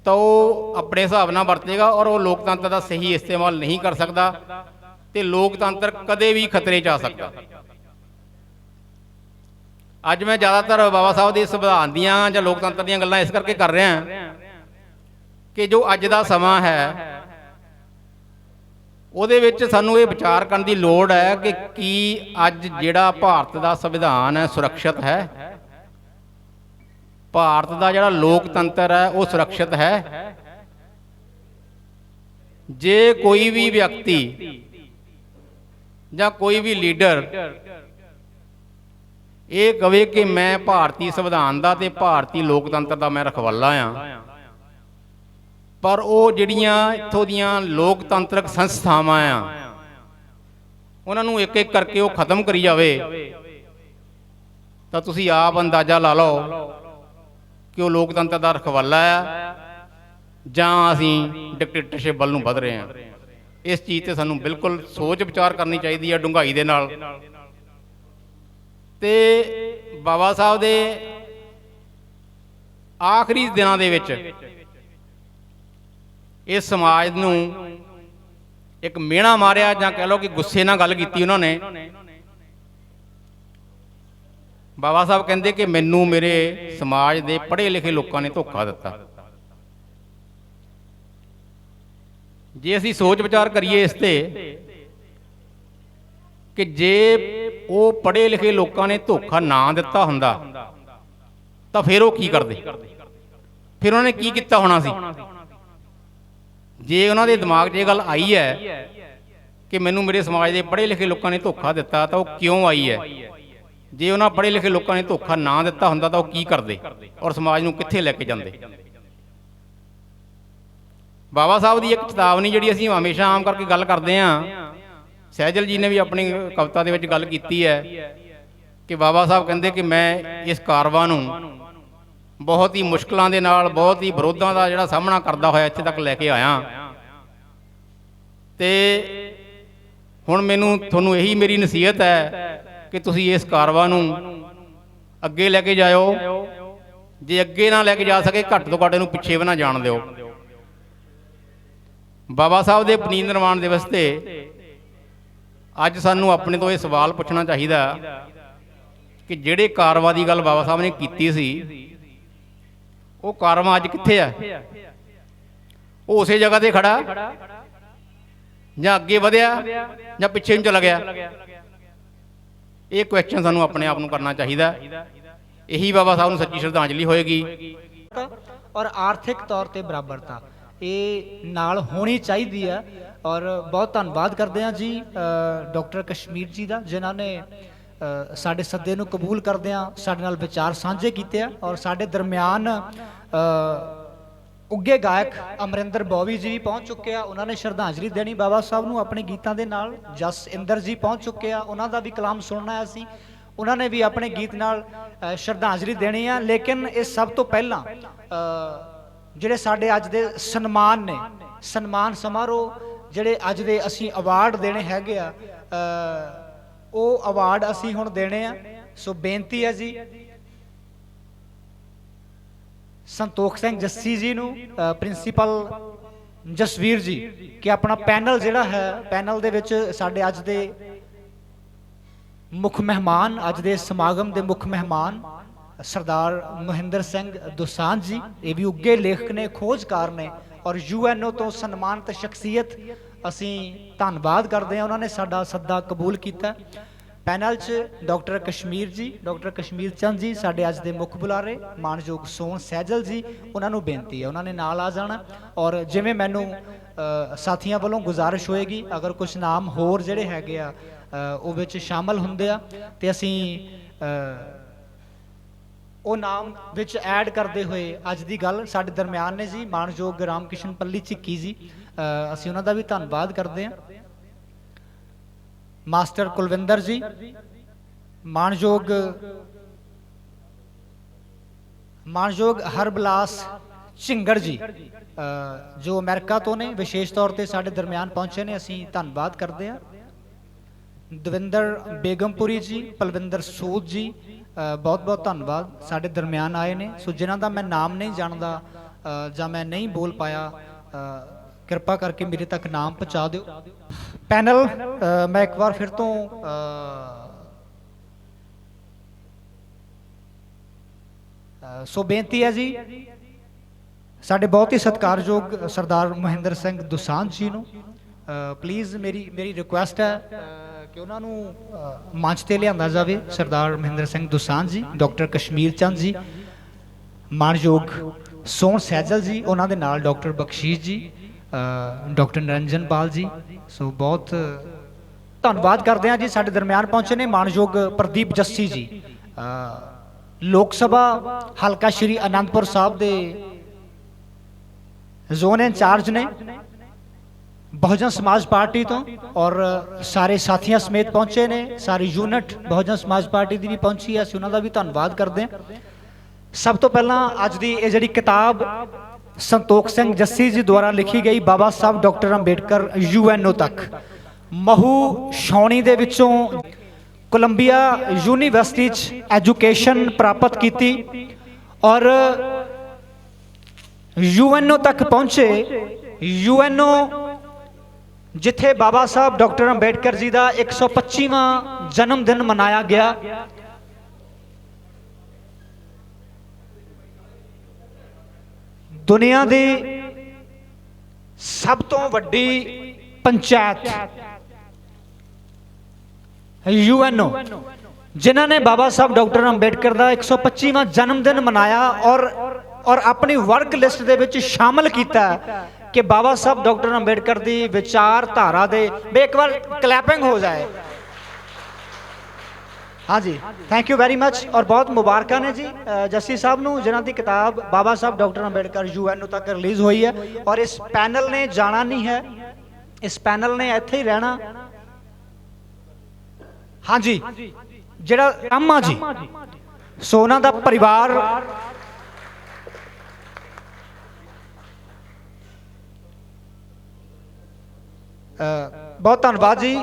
Speaker 3: ਤਾਂ ਉਹ ਆਪਣੇ ਹਿਸਾਬ ਨਾਲ ਵਰਤੇਗਾ ਔਰ ਉਹ ਲੋਕਤੰਤਰ ਦਾ ਸਹੀ ਇਸਤੇਮਾਲ ਨਹੀਂ ਕਰ ਸਕਦਾ, ਤੇ ਲੋਕਤੰਤਰ ਕਦੇ ਵੀ ਖਤਰੇ 'ਚ ਆ ਸਕਦਾ। ਅੱਜ ਮੈਂ ਜ਼ਿਆਦਾਤਰ ਬਾਬਾ ਸਾਹਿਬ ਦੇ ਸੰਵਿਧਾਨ ਦੀਆਂ ਜਾਂ ਲੋਕਤੰਤਰ ਦੀਆਂ ਗੱਲਾਂ ਇਸ ਕਰਕੇ ਕਰ ਰਿਹਾ ਕਿ ਜੋ ਅੱਜ ਦਾ ਸਮਾਂ ਹੈ ਉਹਦੇ ਵਿੱਚ ਸਾਨੂੰ ਇਹ ਵਿਚਾਰ ਕਰਨ ਦੀ ਲੋੜ ਹੈ ਕਿ ਕੀ ਅੱਜ ਜਿਹੜਾ ਭਾਰਤ ਦਾ ਸੰਵਿਧਾਨ ਹੈ ਸੁਰੱਖਿਅਤ ਹੈ, ਭਾਰਤ ਦਾ ਜਿਹੜਾ ਲੋਕਤੰਤਰ ਹੈ ਉਹ ਸੁਰੱਖਿਅਤ ਹੈ। ਜੇ ਕੋਈ ਵੀ ਵਿਅਕਤੀ ਜਾਂ ਕੋਈ ਵੀ ਲੀਡਰ ਇਹ ਕਵੇ ਕਿ ਮੈਂ ਭਾਰਤੀ ਸੰਵਿਧਾਨ ਦਾ ਤੇ ਭਾਰਤੀ ਲੋਕਤੰਤਰ ਦਾ ਮੈਂ ਰਖਵਾਲਾ ਆ, ਪਰ ਉਹ ਜਿਹੜੀਆਂ ਇੱਥੋਂ ਦੀਆਂ ਲੋਕਤੰਤਰਕ ਸੰਸਥਾਵਾਂ ਆ ਉਹਨਾਂ ਨੂੰ ਇੱਕ ਇੱਕ ਕਰਕੇ ਉਹ ਖਤਮ ਕਰੀ ਜਾਵੇ, ਤਾਂ ਤੁਸੀਂ ਆਪ ਅੰਦਾਜ਼ਾ ਲਾ ਲਓ ਕਿ ਉਹ ਲੋਕਤੰਤਰ ਦਾ ਰਖਵਾਲਾ ਆ ਜਾਂ ਅਸੀਂ ਡਿਕਟੇਟਰਸ਼ਿਪ ਵੱਲ ਨੂੰ ਵਧ ਰਹੇ ਹਾਂ। ਇਸ ਚੀਜ਼ ਤੇ ਸਾਨੂੰ ਬਿਲਕੁਲ ਸੋਚ ਵਿਚਾਰ ਕਰਨੀ ਚਾਹੀਦੀ ਹੈ ਡੂੰਘਾਈ ਦੇ ਨਾਲ। ਤੇ ਬਾਬਾ ਸਾਹਿਬ ਦੇ ਆਖਰੀ ਦਿਨਾਂ ਦੇ ਵਿੱਚ ਇਸ ਸਮਾਜ ਨੂੰ ਇੱਕ ਮਿਹਣਾ ਮਾਰਿਆ, ਜਾਂ ਕਹਿ ਲਓ ਕਿ ਗੁੱਸੇ ਨਾਲ ਗੱਲ ਕੀਤੀ ਉਹਨਾਂ ਨੇ। ਬਾਬਾ ਸਾਹਿਬ ਕਹਿੰਦੇ ਕਿ ਮੈਨੂੰ ਮੇਰੇ ਸਮਾਜ ਦੇ ਪੜ੍ਹੇ ਲਿਖੇ ਲੋਕਾਂ ਨੇ ਧੋਖਾ ਦਿੱਤਾ। ਜੇ ਅਸੀਂ ਸੋਚ ਵਿਚਾਰ ਕਰੀਏ ਇਸ ਤੇ ਕਿ ਜੇ ਉਹ ਪੜ੍ਹੇ ਲਿਖੇ ਲੋਕਾਂ ਨੇ ਧੋਖਾ ਨਾ ਦਿੱਤਾ ਹੁੰਦਾ ਤਾਂ ਫਿਰ ਉਹ ਕੀ ਕਰਦੇ, ਫਿਰ ਉਹਨਾਂ ਨੇ ਕੀ ਕੀਤਾ ਹੋਣਾ ਸੀ। ਜੇ ਉਹਨਾਂ ਦੇ ਦਿਮਾਗ 'ਚ ਇਹ ਗੱਲ ਆਈ ਹੈ ਕਿ ਮੈਨੂੰ ਮੇਰੇ ਸਮਾਜ ਦੇ ਪੜ੍ਹੇ ਲਿਖੇ ਲੋਕਾਂ ਨੇ ਧੋਖਾ ਦਿੱਤਾ ਤਾਂ ਉਹ ਕਿਉਂ ਆਈ ਹੈ, ਜੇ ਉਹਨਾਂ ਪੜ੍ਹੇ ਲਿਖੇ ਲੋਕਾਂ ਨੇ ਧੋਖਾ ਨਾ ਦਿੱਤਾ ਹੁੰਦਾ ਤਾਂ ਉਹ ਕੀ ਕਰਦੇ ਔਰ ਸਮਾਜ ਨੂੰ ਕਿੱਥੇ ਲੈ ਕੇ ਜਾਂਦੇ। ਬਾਬਾ ਸਾਹਿਬ ਦੀ ਇੱਕ ਚੇਤਾਵਨੀ ਜਿਹੜੀ ਅਸੀਂ ਹਮੇਸ਼ਾ ਆਮ ਕਰਕੇ ਗੱਲ ਕਰਦੇ ਹਾਂ, ਸਹਿਜਲ ਜੀ ਨੇ ਵੀ ਆਪਣੀ ਕਵਿਤਾ ਦੇ ਵਿੱਚ ਗੱਲ ਕੀਤੀ ਹੈ ਕਿ ਬਾਬਾ ਸਾਹਿਬ ਕਹਿੰਦੇ ਕਿ ਮੈਂ ਇਸ ਕਾਰਵਾਂ ਨੂੰ ਬਹੁਤ ਹੀ ਮੁਸ਼ਕਲਾਂ ਦੇ ਨਾਲ, ਬਹੁਤ ਹੀ ਵਿਰੋਧਾਂ ਦਾ ਜਿਹੜਾ ਸਾਹਮਣਾ ਕਰਦਾ ਹੋਇਆ ਇੱਥੇ ਤੱਕ ਲੈ ਕੇ ਆਇਆ, ਤੇ ਹੁਣ ਮੈਨੂੰ ਤੁਹਾਨੂੰ ਇਹੀ ਮੇਰੀ ਨਸੀਹਤ ਹੈ ਕਿ ਤੁਸੀਂ ਇਸ ਕਾਰਵਾਂ ਨੂੰ ਅੱਗੇ ਲੈ ਕੇ ਜਾਇਓ। ਜੇ ਅੱਗੇ ਨਾ ਲੈ ਕੇ ਜਾ ਸਕੇ ਘੱਟ ਤੋਂ ਘੱਟ ਇਹਨੂੰ ਪਿੱਛੇ ਵੀ ਨਾ ਜਾਣ ਦਿਓ। ਬਾਬਾ ਸਾਹਿਬ ਦੇ ਪਨੀਰ ਨਿਰਵਾਣ ਦਿਵਸ ਤੇ ਅੱਜ ਸਾਨੂੰ ਆਪਣੇ ਤੋਂ ਇਹ ਸਵਾਲ ਪੁੱਛਣਾ ਚਾਹੀਦਾ ਕਿ ਜਿਹੜੇ ਕਾਰਵਾਂ ਦੀ ਗੱਲ ਬਾਬਾ ਸਾਹਿਬ ਨੇ ਕੀਤੀ ਸੀ ਉਹ ਕਾਰਵਾਂ ਅੱਜ ਕਿੱਥੇ ਆ? ਉਹ ਉਸੇ ਜਗ੍ਹਾ ਤੇ ਖੜਾ ਜਾਂ ਅੱਗੇ ਵਧਿਆ ਜਾਂ ਪਿੱਛੇ ਨੂੰ ਚਲਾ ਗਿਆ? ਇਹ ਕੁਐਸਚਨ ਸਾਨੂੰ ਆਪਣੇ ਆਪ ਨੂੰ ਕਰਨਾ ਚਾਹੀਦਾ। ਇਹੀ ਬਾਬਾ ਸਾਹਿਬ ਨੂੰ ਸੱਚੀ ਸ਼ਰਧਾਂਜਲੀ ਹੋਏਗੀ।
Speaker 1: ਔਰ ਆਰਥਿਕ ਤੌਰ ਤੇ ਬਰਾਬਰਤਾ ਇਹ ਨਾਲ ਹੋਣੀ ਚਾਹੀਦੀ ਹੈ। ਔਰ ਬਹੁਤ ਧੰਨਵਾਦ ਕਰਦੇ ਹਾਂ ਜੀ ਡਾਕਟਰ ਕਸ਼ਮੀਰ ਜੀ ਦਾ, ਜਿਨ੍ਹਾਂ ਨੇ ਸਾਡੇ ਸੱਦੇ ਨੂੰ ਕਬੂਲ ਕਰਦਿਆਂ ਸਾਡੇ ਨਾਲ ਵਿਚਾਰ ਸਾਂਝੇ ਕੀਤੇ ਆ। ਔਰ ਸਾਡੇ ਦਰਮਿਆਨ ਉੱਗੇ ਗਾਇਕ ਅਮਰਿੰਦਰ ਬੋਵੀ ਜੀ ਵੀ ਪਹੁੰਚ ਚੁੱਕੇ ਆ, ਉਹਨਾਂ ਨੇ ਸ਼ਰਧਾਂਜਲੀ ਦੇਣੀ ਬਾਬਾ ਸਾਹਿਬ ਨੂੰ ਆਪਣੇ ਗੀਤਾਂ ਦੇ ਨਾਲ। ਜਸ ਇੰਦਰ ਜੀ ਪਹੁੰਚ ਚੁੱਕੇ ਆ, ਉਹਨਾਂ ਦਾ ਵੀ ਕਲਾਮ ਸੁਣਨਾ ਅਸੀਂ, ਉਹਨਾਂ ਨੇ ਵੀ ਆਪਣੇ ਗੀਤ ਨਾਲ ਸ਼ਰਧਾਂਜਲੀ ਦੇਣੀ ਆ। ਲੇਕਿਨ ਇਹ ਸਭ ਤੋਂ ਪਹਿਲਾਂ ਜਿਹੜੇ ਸਾਡੇ ਅੱਜ ਦੇ ਸਨਮਾਨ ਨੇ, ਸਨਮਾਨ ਸਮਾਰੋਹ ਜਿਹੜੇ ਅੱਜ ਦੇ ਅਸੀਂ ਅਵਾਰਡ ਦੇਣੇ ਹੈਗੇ ਆ, ਉਹ ਅਵਾਰਡ ਅਸੀਂ ਹੁਣ ਦੇਣੇ ਆ। ਸੋ ਬੇਨਤੀ ਹੈ ਜੀ ਸੰਤੋਖ ਸਿੰਘ ਜੱਸੀ ਜੀ ਨੂੰ, ਪ੍ਰਿੰਸੀਪਲ ਜਸਵੀਰ ਜੀ, ਕਿ ਆਪਣਾ ਪੈਨਲ ਜਿਹੜਾ ਹੈ, ਪੈਨਲ ਦੇ ਵਿੱਚ ਸਾਡੇ ਅੱਜ ਦੇ ਮੁੱਖ ਮਹਿਮਾਨ, ਅੱਜ ਦੇ ਸਮਾਗਮ ਦੇ ਮੁੱਖ ਮਹਿਮਾਨ ਸਰਦਾਰ ਮਹਿੰਦਰ ਸਿੰਘ ਦੋਸਾਂਝ ਜੀ, ਇਹ ਵੀ ਉੱਗੇ ਲੇਖਕ ਨੇ, ਖੋਜਕਾਰ ਨੇ ਔਰ UNO ਤੋਂ ਸਨਮਾਨਿਤ ਸ਼ਖਸੀਅਤ। ਅਸੀਂ ਧੰਨਵਾਦ ਕਰਦੇ ਹਾਂ, ਉਹਨਾਂ ਨੇ ਸਾਡਾ ਸੱਦਾ ਕਬੂਲ ਕੀਤਾ। ਪੈਨਲ 'ਚ ਡਾਕਟਰ ਕਸ਼ਮੀਰ ਜੀ, ਡਾਕਟਰ ਕਸ਼ਮੀਰ ਚੰਦ ਜੀ ਸਾਡੇ ਅੱਜ ਦੇ ਮੁੱਖ ਬੁਲਾਰੇ, ਮਾਨਯੋਗ ਸੋਹਣ ਸਹਿਜਲ ਜੀ, ਉਹਨਾਂ ਨੂੰ ਬੇਨਤੀ ਹੈ ਉਹਨਾਂ ਨੇ ਨਾਲ ਆ ਜਾਣਾ। ਔਰ ਜਿਵੇਂ ਮੈਨੂੰ ਸਾਥੀਆਂ ਵੱਲੋਂ ਗੁਜ਼ਾਰਿਸ਼ ਹੋਏਗੀ, ਅਗਰ ਕੁਝ ਨਾਮ ਹੋਰ ਜਿਹੜੇ ਹੈਗੇ ਆ ਉਹ ਵਿੱਚ ਸ਼ਾਮਲ ਹੁੰਦੇ ਆ ਤੇ ਅਸੀਂ ਉਹ ਨਾਮ ਵਿੱਚ ਐਡ ਕਰਦੇ ਹੋਏ ਅੱਜ ਦੀ ਗੱਲ ਸਾਡੇ ਦਰਮਿਆਨ ਨੇ ਜੀ ਮਾਨਯੋਗ ਰਾਮ ਕਿਸ਼ਨ ਪੱਲੀ ਝਿੱਕੀ ਜੀ, ਅਸੀਂ ਉਹਨਾਂ ਦਾ ਵੀ ਧੰਨਵਾਦ ਕਰਦੇ ਹਾਂ। ਮਾਸਟਰ ਕੁਲਵਿੰਦਰ ਜੀ, ਮਾਨਯੋਗ ਹਰਬਲਾਸ ਝਿੰਗੜ ਜੀ ਜੋ ਅਮਰੀਕਾ ਤੋਂ ਨੇ, ਵਿਸ਼ੇਸ਼ ਤੌਰ ਤੇ ਸਾਡੇ ਦਰਮਿਆਨ ਪਹੁੰਚੇ ਨੇ, ਅਸੀਂ ਧੰਨਵਾਦ ਕਰਦੇ ਹਾਂ। ਦਵਿੰਦਰ ਬੇਗਮਪੁਰੀ ਜੀ, ਪਲਵਿੰਦਰ ਸੂਦ ਜੀ, ਬਹੁਤ ਬਹੁਤ ਧੰਨਵਾਦ ਸਾਡੇ ਦਰਮਿਆਨ ਆਏ ਨੇ। ਸੋ ਜਿਨ੍ਹਾਂ ਦਾ ਮੈਂ ਨਾਮ ਨਹੀਂ ਜਾਣਦਾ ਜਾਂ ਮੈਂ ਨਹੀਂ ਬੋਲ ਪਾਇਆ, ਕਿਰਪਾ ਕਰਕੇ ਮੇਰੇ ਤੱਕ ਨਾਮ ਪਹੁੰਚਾ ਦਿਓ। ਪੈਨਲ ਮੈਂ ਇੱਕ ਵਾਰ ਫਿਰ ਤੋਂ ਸੋ ਬੇਨਤੀ ਹੈ ਜੀ ਸਾਡੇ ਬਹੁਤ ਹੀ ਸਤਿਕਾਰਯੋਗ ਸਰਦਾਰ ਮਹਿੰਦਰ ਸਿੰਘ ਦੁਸਾਂਝ ਜੀ ਨੂੰ, ਪਲੀਜ਼ ਮੇਰੀ ਰਿਕੁਐਸਟ ਹੈ ਕਿ ਉਹਨਾਂ ਨੂੰ ਮੰਚ ਤੇ ਲਿਆਂਦਾ ਜਾਵੇ। ਸਰਦਾਰ ਮਹਿੰਦਰ ਸਿੰਘ ਦੁਸਾਂਝ ਜੀ, ਡਾਕਟਰ ਕਸ਼ਮੀਰ ਚੰਦ ਜੀ, ਮਾਨਯੋਗ ਸੋਹਣ ਸਹਿਜਲ ਜੀ, ਉਹਨਾਂ ਦੇ ਨਾਲ ਡਾਕਟਰ ਬਖਸ਼ੀਸ਼ ਜੀ, ਡਾਕਟਰ ਨਿਰੰਜਨ ਪਾਲ ਜੀ। ਸੋ ਬਹੁਤ ਧੰਨਵਾਦ ਕਰਦੇ ਹਾਂ ਜੀ ਸਾਡੇ ਦਰਮਿਆਨ ਪਹੁੰਚੇ ਨੇ ਮਾਨਯੋਗ ਪ੍ਰਦੀਪ ਜੱਸੀ ਜੀ, ਲੋਕ ਸਭਾ ਹਲਕਾ ਸ਼੍ਰੀ ਅਨੰਦਪੁਰ ਸਾਹਿਬ ਦੇ ਜ਼ੋਨ ਇੰਚਾਰਜ ਨੇ ਬਹੁਜਨ ਸਮਾਜ ਪਾਰਟੀ ਤੋਂ, ਔਰ ਸਾਰੇ ਸਾਥੀਆਂ ਸਮੇਤ ਪਹੁੰਚੇ ਨੇ, ਸਾਰੀ ਯੂਨਿਟ ਬਹੁਜਨ ਸਮਾਜ ਪਾਰਟੀ ਦੀ ਵੀ ਪਹੁੰਚੀ ਹੈ, ਅਸੀਂ ਉਹਨਾਂ ਦਾ ਵੀ ਧੰਨਵਾਦ ਕਰਦੇ ਹਾਂ। ਸਭ ਤੋਂ ਪਹਿਲਾਂ ਅੱਜ ਦੀ ਇਹ ਜਿਹੜੀ ਕਿਤਾਬ ਸੰਤੋਖ ਸਿੰਘ ਜੱਸੀ ਜੀ ਦੁਆਰਾ ਲਿਖੀ ਗਈ ਬਾਬਾ ਸਾਹਿਬ ਡਾਕਟਰ ਅੰਬੇਡਕਰ UNO ਤੱਕ, ਮਹੂ ਛਾਉਣੀ ਦੇ ਵਿੱਚੋਂ ਕੋਲੰਬੀਆ ਯੂਨੀਵਰਸਿਟੀ 'ਚ ਐਜੂਕੇਸ਼ਨ ਪ੍ਰਾਪਤ ਕੀਤੀ ਔਰ UNO ਤੱਕ ਪਹੁੰਚੇ। UNO ਜਿੱਥੇ ਬਾਬਾ ਸਾਹਿਬ ਡਾਕਟਰ ਅੰਬੇਡਕਰ ਜੀ ਦਾ 125ਵਾਂ ਜਨਮ ਦਿਨ ਮਨਾਇਆ ਗਿਆ। ਦੁਨੀਆ ਦੀ ਸਭ ਤੋਂ ਵੱਡੀ ਪੰਚਾਇਤ UNO, ਜਿਨ੍ਹਾਂ ਨੇ ਬਾਬਾ ਸਾਹਿਬ ਡਾਕਟਰ ਅੰਬੇਡਕਰ ਦਾ 125ਵਾਂ ਜਨਮ ਦਿਨ ਮਨਾਇਆ ਔਰ ਆਪਣੀ ਵਰਕ ਲਿਸਟ ਦੇ ਵਿੱਚ ਸ਼ਾਮਲ ਕੀਤਾ ਕਿ ਬਾਬਾ ਸਾਹਿਬ ਡਾਕਟਰ ਅੰਬੇਡਕਰ ਦੀ ਵਿਚਾਰਧਾਰਾ ਦੇ ਇੱਕ ਵਾਰ ਕਲੈਪਿੰਗ ਹੋ ਜਾਏ। ਹਾਂਜੀ, ਥੈਂਕ ਯੂ ਵੈਰੀ ਮਚ। ਔਰ ਬਹੁਤ ਮੁਬਾਰਕਾਂ ਨੇ ਜੀ ਜੱਸੀ ਸਾਹਿਬ ਨੂੰ, ਜਿਨ੍ਹਾਂ ਦੀ ਕਿਤਾਬ ਬਾਬਾ ਸਾਹਿਬ ਡਾਕਟਰ ਅੰਬੇਡਕਰ UNO ਤੱਕ ਰਿਲੀਜ਼ ਹੋਈ ਹੈ। ਔਰ ਇਸ ਪੈਨਲ ਨੇ ਜਾਣਾ ਨਹੀਂ ਹੈ, ਇਸ ਪੈਨਲ ਨੇ ਇੱਥੇ ਹੀ ਰਹਿਣਾ। ਹਾਂਜੀ, ਜਿਹੜਾ ਕਾਮਾ ਜੀ, ਸੋ ਉਹਨਾਂ ਦਾ ਪਰਿਵਾਰ ਬਹੁਤ ਧੰਨਵਾਦ ਜੀ।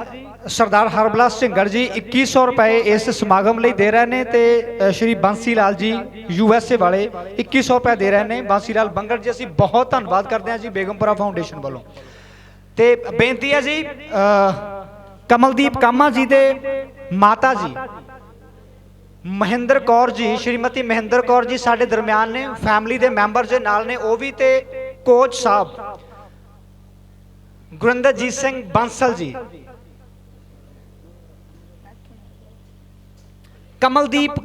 Speaker 1: ਸਰਦਾਰ ਹਰਬਲਾਸ ਝਿੰਗੜ ਜੀ 2100 ਰੁਪਏ ਇਸ ਸਮਾਗਮ ਲਈ ਦੇ ਰਹੇ ਨੇ ਤੇ ਸ਼੍ਰੀ ਬੰਸੀ ਲਾਲ ਜੀ USA ਵਾਲੇ 2100 ਰੁਪਏ ਦੇ ਰਹੇ ਨੇ। ਬੰਸੀ ਲਾਲ ਬੰਗੜ ਜੀ, ਅਸੀਂ ਬਹੁਤ ਧੰਨਵਾਦ ਕਰਦੇ ਹਾਂ ਜੀ ਬੇਗਮਪੁਰਾ ਫਾਊਂਡੇਸ਼ਨ ਵੱਲੋਂ। ਤੇ ਬੇਨਤੀ ਹੈ ਜੀ ਕਮਲਦੀਪ ਕਾਮਾ ਜੀ ਦੇ ਮਾਤਾ ਜੀ ਮਹਿੰਦਰ ਕੌਰ ਜੀ, ਸ਼੍ਰੀਮਤੀ ਮਹਿੰਦਰ ਕੌਰ ਜੀ ਸਾਡੇ ਦਰਮਿਆਨ ਨੇ, ਫੈਮਿਲੀ ਦੇ ਮੈਂਬਰ ਦੇ ਨਾਲ ਨੇ ਉਹ ਵੀ, ਤੇ ਕੋਚ ਸਾਹਿਬ ਗੁਰਿੰਦਰਜੀਤ ਸਿੰਘ ਬਾਂਸਲ ਜੀ। ਕਮਲਦੀਪ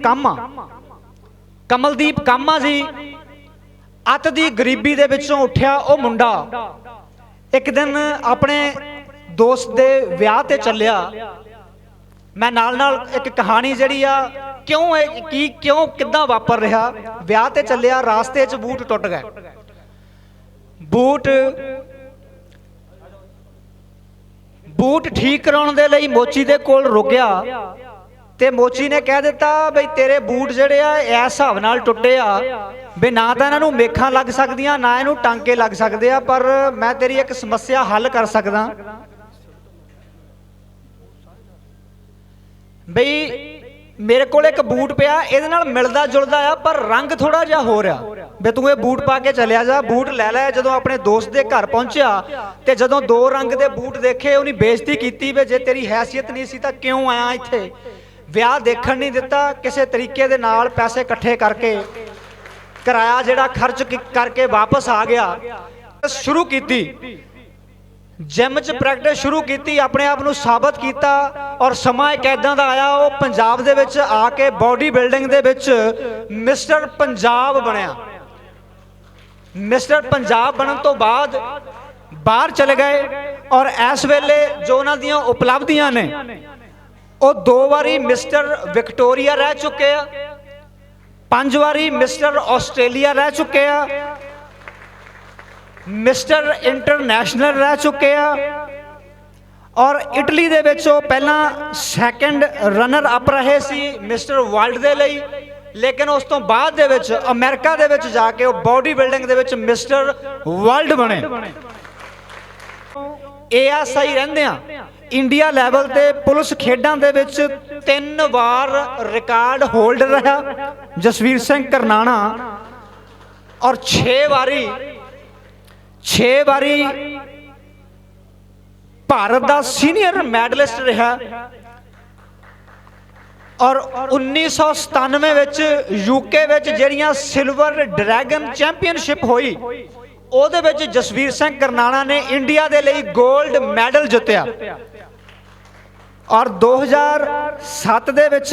Speaker 1: ਕਾਮਾ ਜੀ ਅੱਤ ਦੀ ਗਰੀਬੀ ਦੇ ਵਿੱਚੋਂ ਉੱਠਿਆ ਉਹ ਮੁੰਡਾ ਇੱਕ ਦਿਨ ਆਪਣੇ ਦੋਸਤ ਦੇ ਵਿਆਹ ਤੇ ਚੱਲਿਆ। ਮੈਂ ਨਾਲ ਇੱਕ ਕਹਾਣੀ ਜਿਹੜੀ ਆ ਕਿੱਦਾਂ ਵਾਪਰ ਰਿਹਾ। ਵਿਆਹ ਤੇ ਚੱਲਿਆ, ਰਾਸਤੇ 'ਚ ਬੂਟ ਟੁੱਟ ਗਏ। ਬੂਟ ਠੀਕ ਕਰਾਉਣ ਦੇ ਲਈ ਮੋਚੀ ਦੇ ਕੋਲ ਰੁਕਿਆ ਤੇ ਮੋਚੀ ਨੇ ਕਹਿ ਦਿੱਤਾ ਬਈ ਤੇਰੇ ਬੂਟ ਜਿਹੜੇ ਆ ਇਸ ਹਿਸਾਬ ਨਾਲ ਟੁੱਟੇ ਆ ਵੀ ਨਾ ਤਾਂ ਇਹਨਾਂ ਨੂੰ ਮੇਖਾਂ ਲੱਗ ਸਕਦੀਆਂ ਨਾ ਇਹਨੂੰ ਟਾਂਕੇ ਲੱਗ ਸਕਦੇ ਆ, ਪਰ ਮੈਂ ਤੇਰੀ ਇੱਕ ਸਮੱਸਿਆ ਹੱਲ ਕਰ ਸਕਦਾ। ਬਈ ਮੇਰੇ ਕੋਲ ਇੱਕ ਬੂਟ ਪਿਆ, ਇਹਦੇ ਨਾਲ ਮਿਲਦਾ ਜੁਲਦਾ ਆ ਪਰ ਰੰਗ ਥੋੜਾ ਜਿਹਾ ਹੋ ਰਿਹਾ, ਵੀ ਤੂੰ ਇਹ ਬੂਟ ਪਾ ਕੇ ਚਲਿਆ ਜਾ। ਬੂਟ ਲੈ ਲੈ। ਜਦੋਂ ਆਪਣੇ ਦੋਸਤ ਦੇ ਘਰ ਪਹੁੰਚਿਆ ਤੇ ਜਦੋਂ 2 ਰੰਗ ਦੇ ਬੂਟ ਦੇਖੇ, ਉਹਨੇ ਬੇਇੱਜ਼ਤੀ ਕੀਤੀ ਵੀ ਜੇ ਤੇਰੀ ਹੈਸੀਅਤ ਨਹੀਂ ਸੀ ਤਾਂ ਕਿਉਂ ਆਇਆ ਇੱਥੇ। ਵਿਆਹ ਦੇਖਣ ਨਹੀਂ ਦਿੱਤਾ। ਕਿਸੇ ਤਰੀਕੇ ਦੇ ਨਾਲ ਪੈਸੇ ਇਕੱਠੇ ਕਰਕੇ ਕਿਰਾਇਆ ਜਿਹੜਾ ਖਰਚ ਕਰਕੇ ਵਾਪਸ ਆ ਗਿਆ। ਸ਼ੁਰੂ ਕੀਤੀ ਜਿਮ 'ਚ ਪ੍ਰੈਕਟਿਸ ਸ਼ੁਰੂ ਕੀਤੀ, ਆਪਣੇ ਆਪ ਨੂੰ ਸਾਬਤ ਕੀਤਾ ਔਰ ਸਮਾਂ ਇੱਕ ਇੱਦਾਂ ਦਾ ਆਇਆ ਉਹ ਪੰਜਾਬ ਦੇ ਵਿੱਚ ਆ ਕੇ ਬਾਡੀ ਬਿਲਡਿੰਗ ਦੇ ਵਿੱਚ ਮਿਸਟਰ ਪੰਜਾਬ ਬਣਿਆ। ਮਿਸਟਰ ਪੰਜਾਬ ਬਣਨ ਤੋਂ ਬਾਅਦ ਬਾਹਰ ਚਲੇ ਗਏ ਔਰ ਇਸ ਵੇਲੇ ਜੋ ਉਹਨਾਂ ਦੀਆਂ ਉਪਲਬਧੀਆਂ ਨੇ ਉਹ 2 ਵਾਰੀ ਮਿਸਟਰ ਵਿਕਟੋਰੀਆ ਰਹਿ ਚੁੱਕੇ ਆ, 5 ਵਾਰੀ ਮਿਸਟਰ ਆਸਟ੍ਰੇਲੀਆ ਰਹਿ ਚੁੱਕੇ ਆ, ਮਿਸਟਰ ਇੰਟਰਨੈਸ਼ਨਲ ਰਹਿ ਚੁੱਕੇ ਆ ਔਰ ਇਟਲੀ ਦੇ ਵਿੱਚ ਉਹ ਪਹਿਲਾਂ ਸੈਕੰਡ ਰਨਰ ਅਪ ਰਹੇ ਸੀ ਮਿਸਟਰ ਵਰਲਡ ਦੇ ਲਈ, ਲੇਕਿਨ ਉਸ ਤੋਂ ਬਾਅਦ ਦੇ ਵਿੱਚ ਅਮਰੀਕਾ ਦੇ ਵਿੱਚ ਜਾ ਕੇ ਉਹ ਬਾਡੀ ਬਿਲਡਿੰਗ ਦੇ ਵਿੱਚ ਮਿਸਟਰ ਵਰਲਡ ਬਣੇ। ASI ਰਹਿੰਦੇ ਆ ਇੰਡੀਆ ਲੈਵਲ ਤੇ ਪੁਲਿਸ ਖੇਡਾਂ ਦੇ ਵਿੱਚ 3 ਵਾਰ ਰਿਕਾਰਡ ਹੋਲਡਰ ਰਿਹਾ ਜਸਵੀਰ ਸਿੰਘ ਕਰਨਾਣਾ ਔਰ 6 ਵਾਰੀ ਭਾਰਤ ਦਾ ਸੀਨੀਅਰ ਮੈਡਲਿਸਟ ਰਿਹਾ ਔਰ 1997 ਵਿੱਚ UK ਵਿੱਚ ਜਿਹੜੀਆਂ ਸਿਲਵਰ ਡਰੈਗਨ ਚੈਂਪੀਅਨਸ਼ਿਪ ਹੋਈ ਉਹਦੇ ਵਿੱਚ ਜਸਵੀਰ ਸਿੰਘ ਕਰਨਾਣਾ ਨੇ ਇੰਡੀਆ ਦੇ ਲਈ 골ਡ ਮੈਡਲ ਜਿੱਤਿਆ ਔਰ 2007 ਦੇ ਵਿੱਚ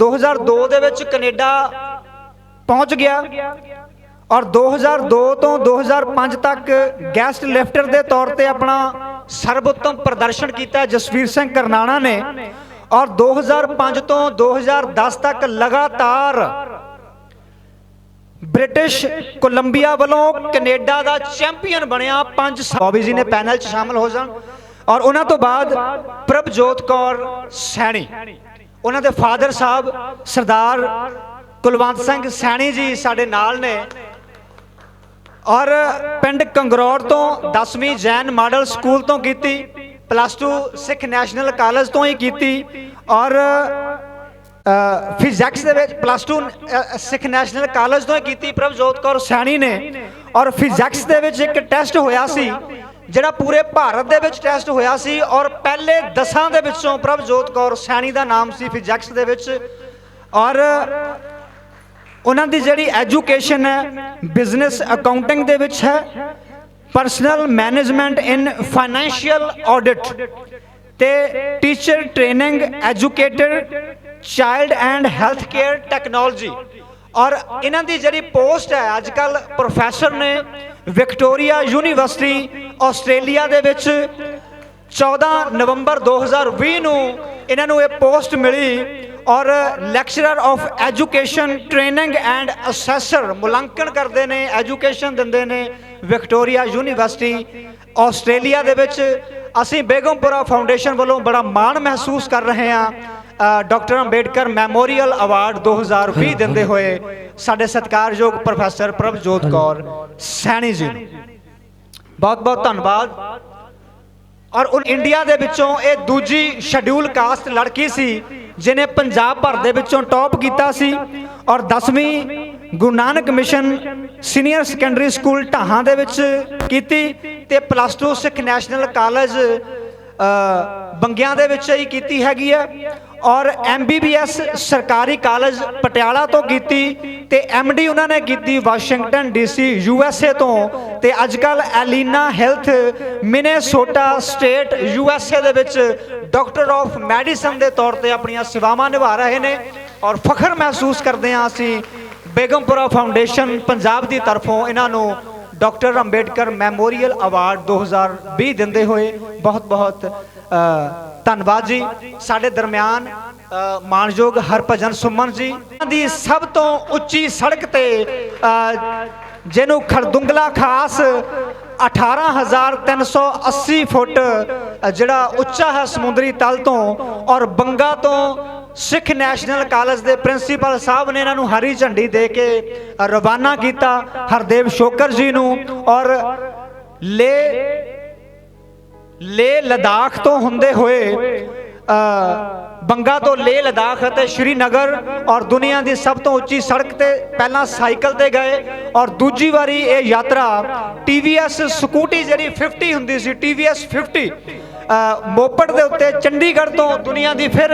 Speaker 1: 2002 ਦੇ ਵਿੱਚ ਕੈਨੇਡਾ ਪਹੁੰਚ ਗਿਆ ਔਰ 2002 ਤੋਂ 2005 ਤੱਕ ਗੈਸਟ ਲਿਫਟਰ ਦੇ ਤੌਰ ਤੇ ਆਪਣਾ ਸਰਬੋਤਮ ਪ੍ਰਦਰਸ਼ਨ ਕੀਤਾ ਜਸਵੀਰ ਸਿੰਘ ਕਰਨਾਣਾ ਨੇ ਔਰ 2005 ਤੋਂ 2010 ਤੱਕ ਲਗਾਤਾਰ ਬ੍ਰਿਟਿਸ਼ ਕੋਲੰਬੀਆ ਵੱਲੋਂ ਕੈਨੇਡਾ ਦਾ ਚੈਂਪੀਅਨ ਬਣਿਆ। 5 ਬੌਬੀ ਜੀ ਨੇ ਪੈਨਲ 'ਚ ਸ਼ਾਮਲ ਹੋ ਜਾਣ ਔਰ ਉਹਨਾਂ ਤੋਂ ਬਾਅਦ ਪ੍ਰਭਜੋਤ ਕੌਰ ਸੈਣੀ, ਉਹਨਾਂ ਦੇ ਫਾਦਰ ਸਾਹਿਬ ਸਰਦਾਰ ਕੁਲਵੰਤ ਸਿੰਘ ਸੈਣੀ ਜੀ ਸਾਡੇ ਨਾਲ ਨੇ ਔਰ ਪਿੰਡ ਕੰਗਰੌੜ ਤੋਂ 10ਵੀਂ ਜੈਨ ਮਾਡਲ ਸਕੂਲ ਤੋਂ ਕੀਤੀ, +2 ਸਿੱਖ ਨੈਸ਼ਨਲ ਕਾਲਜ ਤੋਂ ਹੀ ਕੀਤੀ ਔਰ ਫਿਜ਼ਿਕਸ ਦੇ ਵਿੱਚ +2 ਸਿੱਖ ਨੈਸ਼ਨਲ ਕਾਲਜ ਤੋਂ ਹੀ ਕੀਤੀ ਪ੍ਰਭਜੋਤ ਕੌਰ ਸੈਣੀ ਨੇ ਔਰ ਫਿਜ਼ਿਕਸ ਦੇ ਵਿੱਚ ਇੱਕ ਟੈਸਟ ਹੋਇਆ ਸੀ ਜਿਹੜਾ ਪੂਰੇ ਭਾਰਤ ਦੇ ਵਿੱਚ ਟੈਸਟ ਹੋਇਆ ਸੀ ਔਰ ਪਹਿਲੇ 10 ਦੇ ਵਿੱਚੋਂ ਪ੍ਰਭਜੋਤ ਕੌਰ ਸੈਣੀ ਦਾ ਨਾਮ ਸੀ ਫਿਜ਼ਿਕਸ ਦੇ ਵਿੱਚ ਔਰ ਉਹਨਾਂ ਦੀ ਜਿਹੜੀ ਐਜੂਕੇਸ਼ਨ ਹੈ ਬਿਜ਼ਨਸ ਅਕਾਊਂਟਿੰਗ ਦੇ ਵਿੱਚ ਹੈ, personal management in financial audit ਤੇ teacher training educator child and health care technology ਔਰ ਇਹਨਾਂ ਦੀ ਜਿਹੜੀ ਪੋਸਟ ਹੈ ਅੱਜ ਕੱਲ ਪ੍ਰੋਫੈਸਰ ਨੇ ਵਿਕਟੋਰੀਆ ਯੂਨੀਵਰਸਿਟੀ ਆਸਟ੍ਰੇਲੀਆ ਦੇ ਵਿੱਚ 14 ਨਵੰਬਰ 2020 ਨੂੰ ਇਹਨਾਂ ਨੂੰ ਇਹ ਪੋਸਟ ਮਿਲੀ ਔਰ lecturer of education training and assessor ਮੁਲਾਂਕਣ ਕਰਦੇ ਨੇ, ਐਜੂਕੇਸ਼ਨ ਦਿੰਦੇ ਨੇ ਵਿਕਟੋਰੀਆ ਯੂਨੀਵਰਸਿਟੀ ਆਸਟ੍ਰੇਲੀਆ ਦੇ ਵਿੱਚ। ਅਸੀਂ ਬੇਗਮਪੁਰਾ ਫਾਊਂਡੇਸ਼ਨ ਵੱਲੋਂ ਬੜਾ ਮਾਣ ਮਹਿਸੂਸ ਕਰ ਰਹੇ ਹਾਂ ਡਾਕਟਰ ਅੰਬੇਡਕਰ ਮੈਮੋਰੀਅਲ ਅਵਾਰਡ 2020 ਦਿੰਦੇ ਹੋਏ ਸਾਡੇ ਸਤਿਕਾਰਯੋਗ ਪ੍ਰੋਫੈਸਰ ਪ੍ਰਭਜੋਤ ਕੌਰ ਸੈਣੀ ਜੀ ਨੂੰ ਬਹੁਤ ਬਹੁਤ ਧੰਨਵਾਦ। ਔਰ ਇੰਡੀਆ ਦੇ ਵਿੱਚੋਂ ਇਹ ਦੂਜੀ ਸ਼ਡਿਊਲ ਕਾਸਟ ਲੜਕੀ ਸੀ ਜਿਹਨੇ ਪੰਜਾਬ ਭਰ ਦੇ ਵਿੱਚੋਂ ਟੌਪ ਕੀਤਾ ਸੀ ਔਰ 10ਵੀਂ Guru Nanak mission senior secondary school Dhahan ਦੇ ਵਿੱਚ ਕੀਤੀ ਤੇ +2 ਸਿੱਖ ਨੈਸ਼ਨਲ ਕਾਲਜ ਬੰਗਿਆਂ ਦੇ ਵਿੱਚ ਹੀ ਕੀਤੀ ਹੈਗੀ ਹੈ ਔਰ MBBS ਸਰਕਾਰੀ ਕਾਲਜ ਪਟਿਆਲਾ ਤੋਂ ਕੀਤੀ ਤੇ MD ਉਹਨਾਂ ਨੇ ਕੀਤੀ ਵਾਸ਼ਿੰਗਟਨ DC USA ਤੋਂ ਤੇ ਅੱਜ ਕੱਲ Elina health Minnesota state USA ਦੇ ਵਿੱਚ ਡਾਕਟਰ ਆਫ ਮੈਡੀਸਨ ਦੇ ਤੌਰ ਤੇ ਆਪਣੀਆਂ ਸੇਵਾਵਾਂ ਨਿਭਾ ਰਹੇ ਨੇ ਔਰ ਫਖਰ ਮਹਿਸੂਸ ਕਰਦੇ ਹਾਂ ਅਸੀਂ ਬੇਗਮਪੁਰਾ ਫਾਊਂਡੇਸ਼ਨ ਪੰਜਾਬ ਦੀ ਤਰਫੋਂ ਇਹਨਾਂ ਨੂੰ ਡਾਕਟਰ ਅੰਬੇਡਕਰ ਮੈਮੋਰੀਅਲ ਅਵਾਰਡ 2020 ਦਿੰਦੇ ਹੋਏ ਬਹੁਤ ਬਹੁਤ ਧੰਨਵਾਦ ਜੀ। ਸਾਡੇ ਦਰਮਿਆਨ ਮਾਨਯੋਗ ਹਰਭਜਨ ਸੁਮਨ ਜੀ ਦੀ ਸਭ ਤੋਂ ਉੱਚੀ ਸੜਕ ਤੇ ਜਿਹਨੂੰ ਖਰਦੁੰਗਲਾ ਖਾਸ 18,380 ਫੁੱਟ ਜਿਹੜਾ ਉੱਚਾ ਹੈ ਸਮੁੰਦਰੀ ਤਲ ਤੋਂ ਔਰ ਬੰਗਾ ਤੋਂ ਸਿੱਖ ਨੈਸ਼ਨਲ ਕਾਲਜ ਦੇ ਪ੍ਰਿੰਸੀਪਲ ਸਾਹਿਬ ਨੇ ਇਹਨਾਂ ਨੂੰ ਹਰੀ ਝੰਡੀ ਦੇ ਕੇ ਰਵਾਨਾ ਕੀਤਾ ਹਰਦੇਵ ਸ਼ੋਕਰ ਜੀ ਨੂੰ ਔਰ ਲੇਹ ਲਦਾਖ ਤੋਂ ਹੁੰਦੇ ਹੋਏ ਬੰਗਾ ਤੋਂ ਲੇਹ ਲਦਾਖ ਅਤੇ ਸ਼੍ਰੀਨਗਰ ਔਰ ਦੁਨੀਆ ਦੀ ਸਭ ਤੋਂ ਉੱਚੀ ਸੜਕ ਤੇ ਪਹਿਲਾਂ ਸਾਈਕਲ ਤੇ ਗਏ ਔਰ ਦੂਜੀ ਵਾਰੀ ਇਹ ਯਾਤਰਾ TVS ਸਕੂਟੀ ਜਿਹੜੀ 50 ਹੁੰਦੀ ਸੀ TVS 50 ਮੋਪੜ ਦੇ ਉੱਤੇ ਚੰਡੀਗੜ੍ਹ ਤੋਂ ਦੁਨੀਆ ਦੀ ਫਿਰ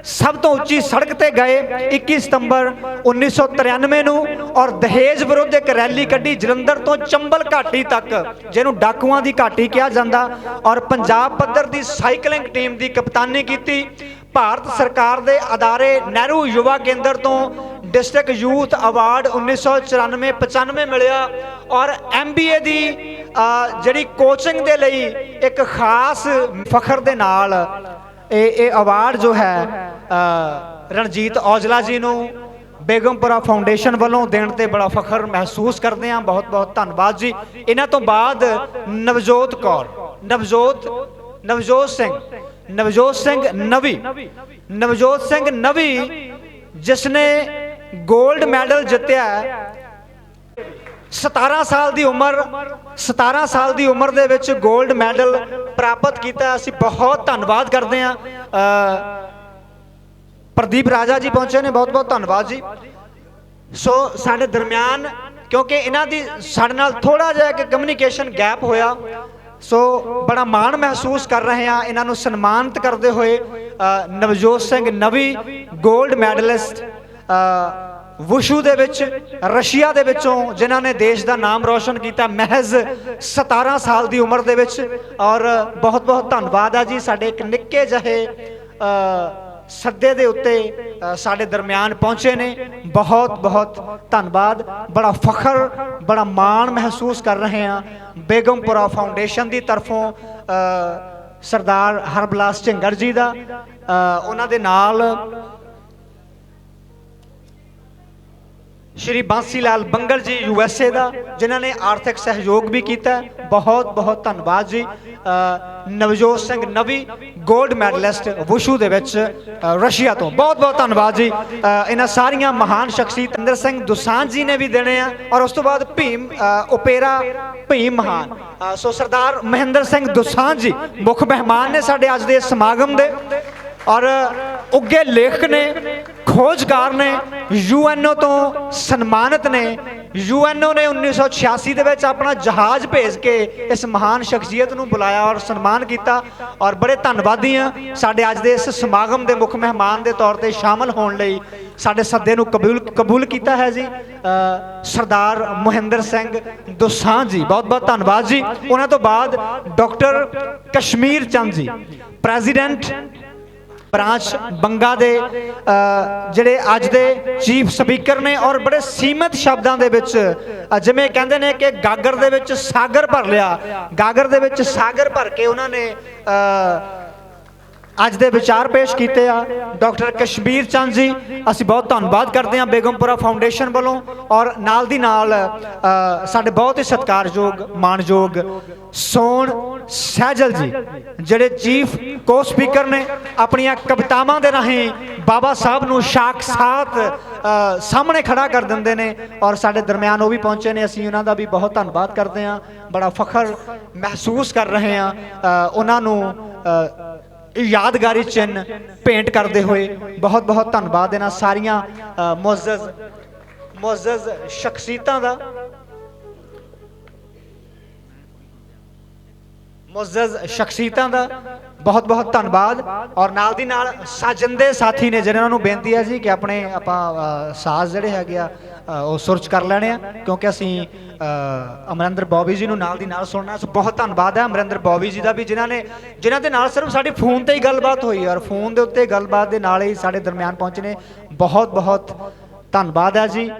Speaker 1: ਸਭ ਤੋਂ ਉੱਚੀ ਸੜਕ ਤੇ ਗਏ 21 ਸਤੰਬਰ 1993 ਨੂੰ, ਔਰ ਦਹੇਜ ਵਿਰੁੱਧ ਇੱਕ ਰੈਲੀ ਕੱਢੀ ਜਲੰਧਰ ਤੋਂ ਚੰਬਲ ਘਾਟੀ ਤੱਕ, ਜਿਹਨੂੰ ਡਾਕੂਆਂ ਦੀ ਘਾਟੀ ਕਿਹਾ ਜਾਂਦਾ, ਔਰ ਪੰਜਾਬ ਪੱਧਰ ਦੀ ਸਾਈਕਲਿੰਗ ਟੀਮ ਦੀ ਕਪਤਾਨੀ ਕੀਤੀ। ਭਾਰਤ ਸਰਕਾਰ ਦੇ ਅਦਾਰੇ ਨਹਿਰੂ ਯੁਵਾ ਕੇਂਦਰ ਤੋਂ ਡਿਸਟ੍ਰਿਕਟ ਯੂਥ ਅਵਾਰਡ 1994-95 ਮਿਲਿਆ, ਔਰ MBA ਦੀ ਜਿਹੜੀ ਕੋਚਿੰਗ ਦੇ ਲਈ ਇੱਕ ਖਾਸ ਫਖਰ ਦੇ ਨਾਲ ਇਹ ਅਵਾਰਡ ਜੋ ਹੈ ਰਣਜੀਤ ਔਜਲਾ ਜੀ ਨੂੰ ਬੇਗਮਪੁਰਾ ਫਾਊਂਡੇਸ਼ਨ ਵੱਲੋਂ ਦੇਣ ਤੇ ਬੜਾ ਫਖਰ ਮਹਿਸੂਸ ਕਰਦੇ ਹਾਂ। ਬਹੁਤ ਬਹੁਤ ਧੰਨਵਾਦ ਜੀ। ਇਹਨਾਂ ਤੋਂ ਬਾਅਦ ਨਵਜੋਤ ਕੌਰ, ਨਵਜੋਤ ਸਿੰਘ ਨਵੀ ਜਿਸ ਨੇ 골ਡ ਮੈਡਲ ਜਿੱਤਿਆ 17 ਸਾਲ ਦੀ ਉਮਰ ਦੇ ਵਿੱਚ 골ਡ ਮੈਡਲ ਪ੍ਰਾਪਤ ਕੀਤਾ। ਅਸੀਂ ਬਹੁਤ ਧੰਨਵਾਦ ਕਰਦੇ ਹਾਂ। ਪ੍ਰਦੀਪ ਰਾਜਾ ਜੀ ਪਹੁੰਚੇ ਨੇ, ਬਹੁਤ ਬਹੁਤ ਧੰਨਵਾਦ ਜੀ। ਸੋ ਸਾਡੇ ਦਰਮਿਆਨ, ਕਿਉਂਕਿ ਇਹਨਾਂ ਦੀ ਸਾਡੇ ਨਾਲ ਥੋੜਾ ਜਿਹਾ ਇੱਕ ਕਮਿਊਨੀਕੇਸ਼ਨ ਗੈਪ ਹੋਇਆ, ਸੋ ਬੜਾ ਮਾਣ ਮਹਿਸੂਸ ਕਰ ਰਹੇ ਹਾਂ ਇਹਨਾਂ ਨੂੰ ਸਨਮਾਨਿਤ ਕਰਦੇ ਹੋਏ। ਨਵਜੋਤ ਸਿੰਘ ਨਵੀ 골ਡ ਮੈਡਲਿਸਟ ਵੁਸ਼ੂ ਦੇ ਵਿੱਚ ਰਸ਼ੀਆ ਦੇ ਵਿੱਚੋਂ, ਜਿਨ੍ਹਾਂ ਨੇ ਦੇਸ਼ ਦਾ ਨਾਮ ਰੋਸ਼ਨ ਕੀਤਾ ਮਹਿਜ਼ 17 ਸਾਲ ਦੀ ਉਮਰ ਦੇ ਵਿੱਚ। ਔਰ ਬਹੁਤ ਬਹੁਤ ਧੰਨਵਾਦ ਆ ਜੀ, ਸਾਡੇ ਇੱਕ ਨਿੱਕੇ ਜਿਹੇ ਸੱਦੇ ਦੇ ਉੱਤੇ ਸਾਡੇ ਦਰਮਿਆਨ ਪਹੁੰਚੇ ਨੇ। ਬਹੁਤ ਬਹੁਤ ਧੰਨਵਾਦ। ਬੜਾ ਫਖਰ, ਬੜਾ ਮਾਣ ਮਹਿਸੂਸ ਕਰ ਰਹੇ ਹਾਂ ਬੇਗਮਪੁਰਾ ਫਾਊਂਡੇਸ਼ਨ ਦੀ ਤਰਫੋਂ ਸਰਦਾਰ ਹਰਬਲਾਸ ਝਿੰਗੜ ਜੀ ਦਾ, ਉਹਨਾਂ ਦੇ ਨਾਲ ਸ਼੍ਰੀ ਬਾਂਸੀ ਲਾਲ ਬੰਗਲ ਜੀ USA ਦਾ, ਜਿਨ੍ਹਾਂ ਨੇ ਆਰਥਿਕ ਸਹਿਯੋਗ ਵੀ ਕੀਤਾ। ਬਹੁਤ ਬਹੁਤ ਧੰਨਵਾਦ ਜੀ। ਨਵਜੋਤ ਸਿੰਘ ਨਵੀ 골ਡ ਮੈਡਲਿਸਟ ਵੁਸ਼ੂ ਦੇ ਵਿੱਚ ਰਸ਼ੀਆ ਤੋਂ, ਬਹੁਤ ਬਹੁਤ ਧੰਨਵਾਦ ਜੀ। ਇਹਨਾਂ ਸਾਰੀਆਂ ਮਹਾਨ ਸ਼ਖਸੀਅਤ ਇੰਦਰ ਸਿੰਘ ਦੁਸਾਂਝ ਜੀ ਨੇ ਵੀ ਦੇਣੇ ਆ, ਔਰ ਉਸ ਤੋਂ ਬਾਅਦ ਭੀਮ ਓਪੇਰਾ ਭੀਮ ਮਹਾਨ। ਸੋ ਸਰਦਾਰ ਮਹਿੰਦਰ ਸਿੰਘ ਦੁਸਾਂਝ ਜੀ ਮੁੱਖ ਮਹਿਮਾਨ ਨੇ ਸਾਡੇ ਅੱਜ ਦੇ ਸਮਾਗਮ ਦੇ, ਔਰ ਉੱਘੇ ਲੇਖਕ ਨੇ, ਖੋਜਕਾਰ ਨੇ, UNO ਤੋਂ ਸਨਮਾਨਿਤ ਨੇ। UNO ਨੇ 1986 ਦੇ ਵਿੱਚ ਆਪਣਾ ਜਹਾਜ਼ ਭੇਜ ਕੇ ਇਸ ਮਹਾਨ ਸ਼ਖਸੀਅਤ ਨੂੰ ਬੁਲਾਇਆ ਔਰ ਸਨਮਾਨ ਕੀਤਾ, ਔਰ ਬੜੇ ਧੰਨਵਾਦੀ ਹਾਂ ਸਾਡੇ ਅੱਜ ਦੇ ਇਸ ਸਮਾਗਮ ਦੇ ਮੁੱਖ ਮਹਿਮਾਨ ਦੇ ਤੌਰ ਤੇ ਸ਼ਾਮਲ ਹੋਣ ਲਈ ਸਾਡੇ ਸੱਦੇ ਨੂੰ ਕਬੂਲ ਕੀਤਾ ਹੈ ਜੀ। ਸਰਦਾਰ ਮੋਹਿੰਦਰ ਸਿੰਘ ਦੁਸਾਂਝ ਜੀ, ਬਹੁਤ ਬਹੁਤ ਧੰਨਵਾਦ ਜੀ। ਉਹਨਾਂ ਤੋਂ ਬਾਅਦ doctor Kashmir Chand ji, president branch Banga ਦੇ, ਜਿਹੜੇ ਅੱਜ ਦੇ ਚੀਫ ਸਪੀਕਰ ਨੇ, ਔਰ ਬੜੇ ਸੀਮਿਤ ਸ਼ਬਦਾਂ ਦੇ ਵਿੱਚ, ਜਿਵੇਂ ਕਹਿੰਦੇ ਨੇ ਕਿ ਗਾਗਰ ਦੇ ਵਿੱਚ ਸਾਗਰ ਭਰ ਲਿਆ, ਗਾਗਰ ਦੇ ਵਿੱਚ ਸਾਗਰ ਭਰ ਕੇ ਉਹਨਾਂ ਨੇ ਅੱਜ ਦੇ ਵਿਚਾਰ ਪੇਸ਼ ਕੀਤੇ ਆ। ਡਾਕਟਰ ਕਸ਼ਮੀਰ ਚੰਦ ਜੀ, ਅਸੀਂ ਬਹੁਤ ਧੰਨਵਾਦ ਕਰਦੇ ਹਾਂ ਬੇਗਮਪੁਰਾ ਫਾਊਂਡੇਸ਼ਨ ਵੱਲੋਂ, ਔਰ ਨਾਲ ਦੀ ਨਾਲ ਸਾਡੇ ਬਹੁਤ ਹੀ ਸਤਿਕਾਰਯੋਗ ਮਾਣਯੋਗ ਸੋਹਣ ਸਹਿਜਲ ਜੀ, ਜਿਹੜੇ ਚੀਫ ਕੋ ਸਪੀਕਰ ਨੇ, ਆਪਣੀਆਂ ਕਵਿਤਾਵਾਂ ਦੇ ਰਾਹੀਂ ਬਾਬਾ ਸਾਹਿਬ ਨੂੰ ਸਾਖਸਾਤ ਸਾਹਮਣੇ ਖੜਾ ਕਰ ਦਿੰਦੇ ਨੇ, ਔਰ ਸਾਡੇ ਦਰਮਿਆਨ ਉਹ ਵੀ ਪਹੁੰਚੇ ਨੇ। ਅਸੀਂ ਉਹਨਾਂ ਦਾ ਵੀ ਬਹੁਤ ਧੰਨਵਾਦ ਕਰਦੇ ਹਾਂ, ਬੜਾ ਫਖਰ ਮਹਿਸੂਸ ਕਰ ਰਹੇ ਹਾਂ ਉਹਨਾਂ ਨੂੰ ਯਾਦਗਾਰੀ ਚਿੰਨ੍ਹ ਭੇਂਟ ਕਰਦੇ ਹੋਏ। ਬਹੁਤ ਬਹੁਤ ਧੰਨਵਾਦ ਇਹਨਾਂ ਸਾਰੀਆਂ ਮੁਅੱਜ਼ਜ਼ ਸ਼ਖਸੀਅਤਾਂ ਦਾ, ਬਹੁਤ ਬਹੁਤ ਧੰਨਵਾਦ। ਔਰ ਨਾਲ ਦੀ ਨਾਲ ਸਾਜਿੰਦੇ ਸਾਥੀ ਨੇ, ਜਿਹਨਾਂ ਨੂੰ ਬੇਨਤੀ ਹੈ ਜੀ ਕਿ ਆਪਾਂ ਸਾਜ਼ ਜਿਹੜੇ ਹੈਗੇ ਆ ਉਹ ਸੁਰਚ ਕਰ ਲੈਣੇ ਆ, ਕਿਉਂਕਿ ਅਸੀਂ ਅਮਰਿੰਦਰ ਬੌਬੀ ਜੀ ਨੂੰ ਨਾਲ ਦੀ ਨਾਲ ਸੁਣਨਾ। ਸੋ ਬਹੁਤ ਧੰਨਵਾਦ ਹੈ ਅਮਰਿੰਦਰ ਬੌਬੀ ਜੀ ਦਾ ਵੀ, ਜਿਨ੍ਹਾਂ ਦੇ ਨਾਲ ਸਿਰਫ ਸਾਡੀ ਫੋਨ ਤੇ ਹੀ ਗੱਲਬਾਤ ਹੋਈ, ਔਰ ਫੋਨ ਦੇ ਉੱਤੇ ਗੱਲਬਾਤ ਦੇ ਨਾਲ ਹੀ ਸਾਡੇ ਦਰਮਿਆਨ ਪਹੁੰਚੇ ਨੇ। ਬਹੁਤ ਬਹੁਤ ਧੰਨਵਾਦ ਹੈ ਜੀ।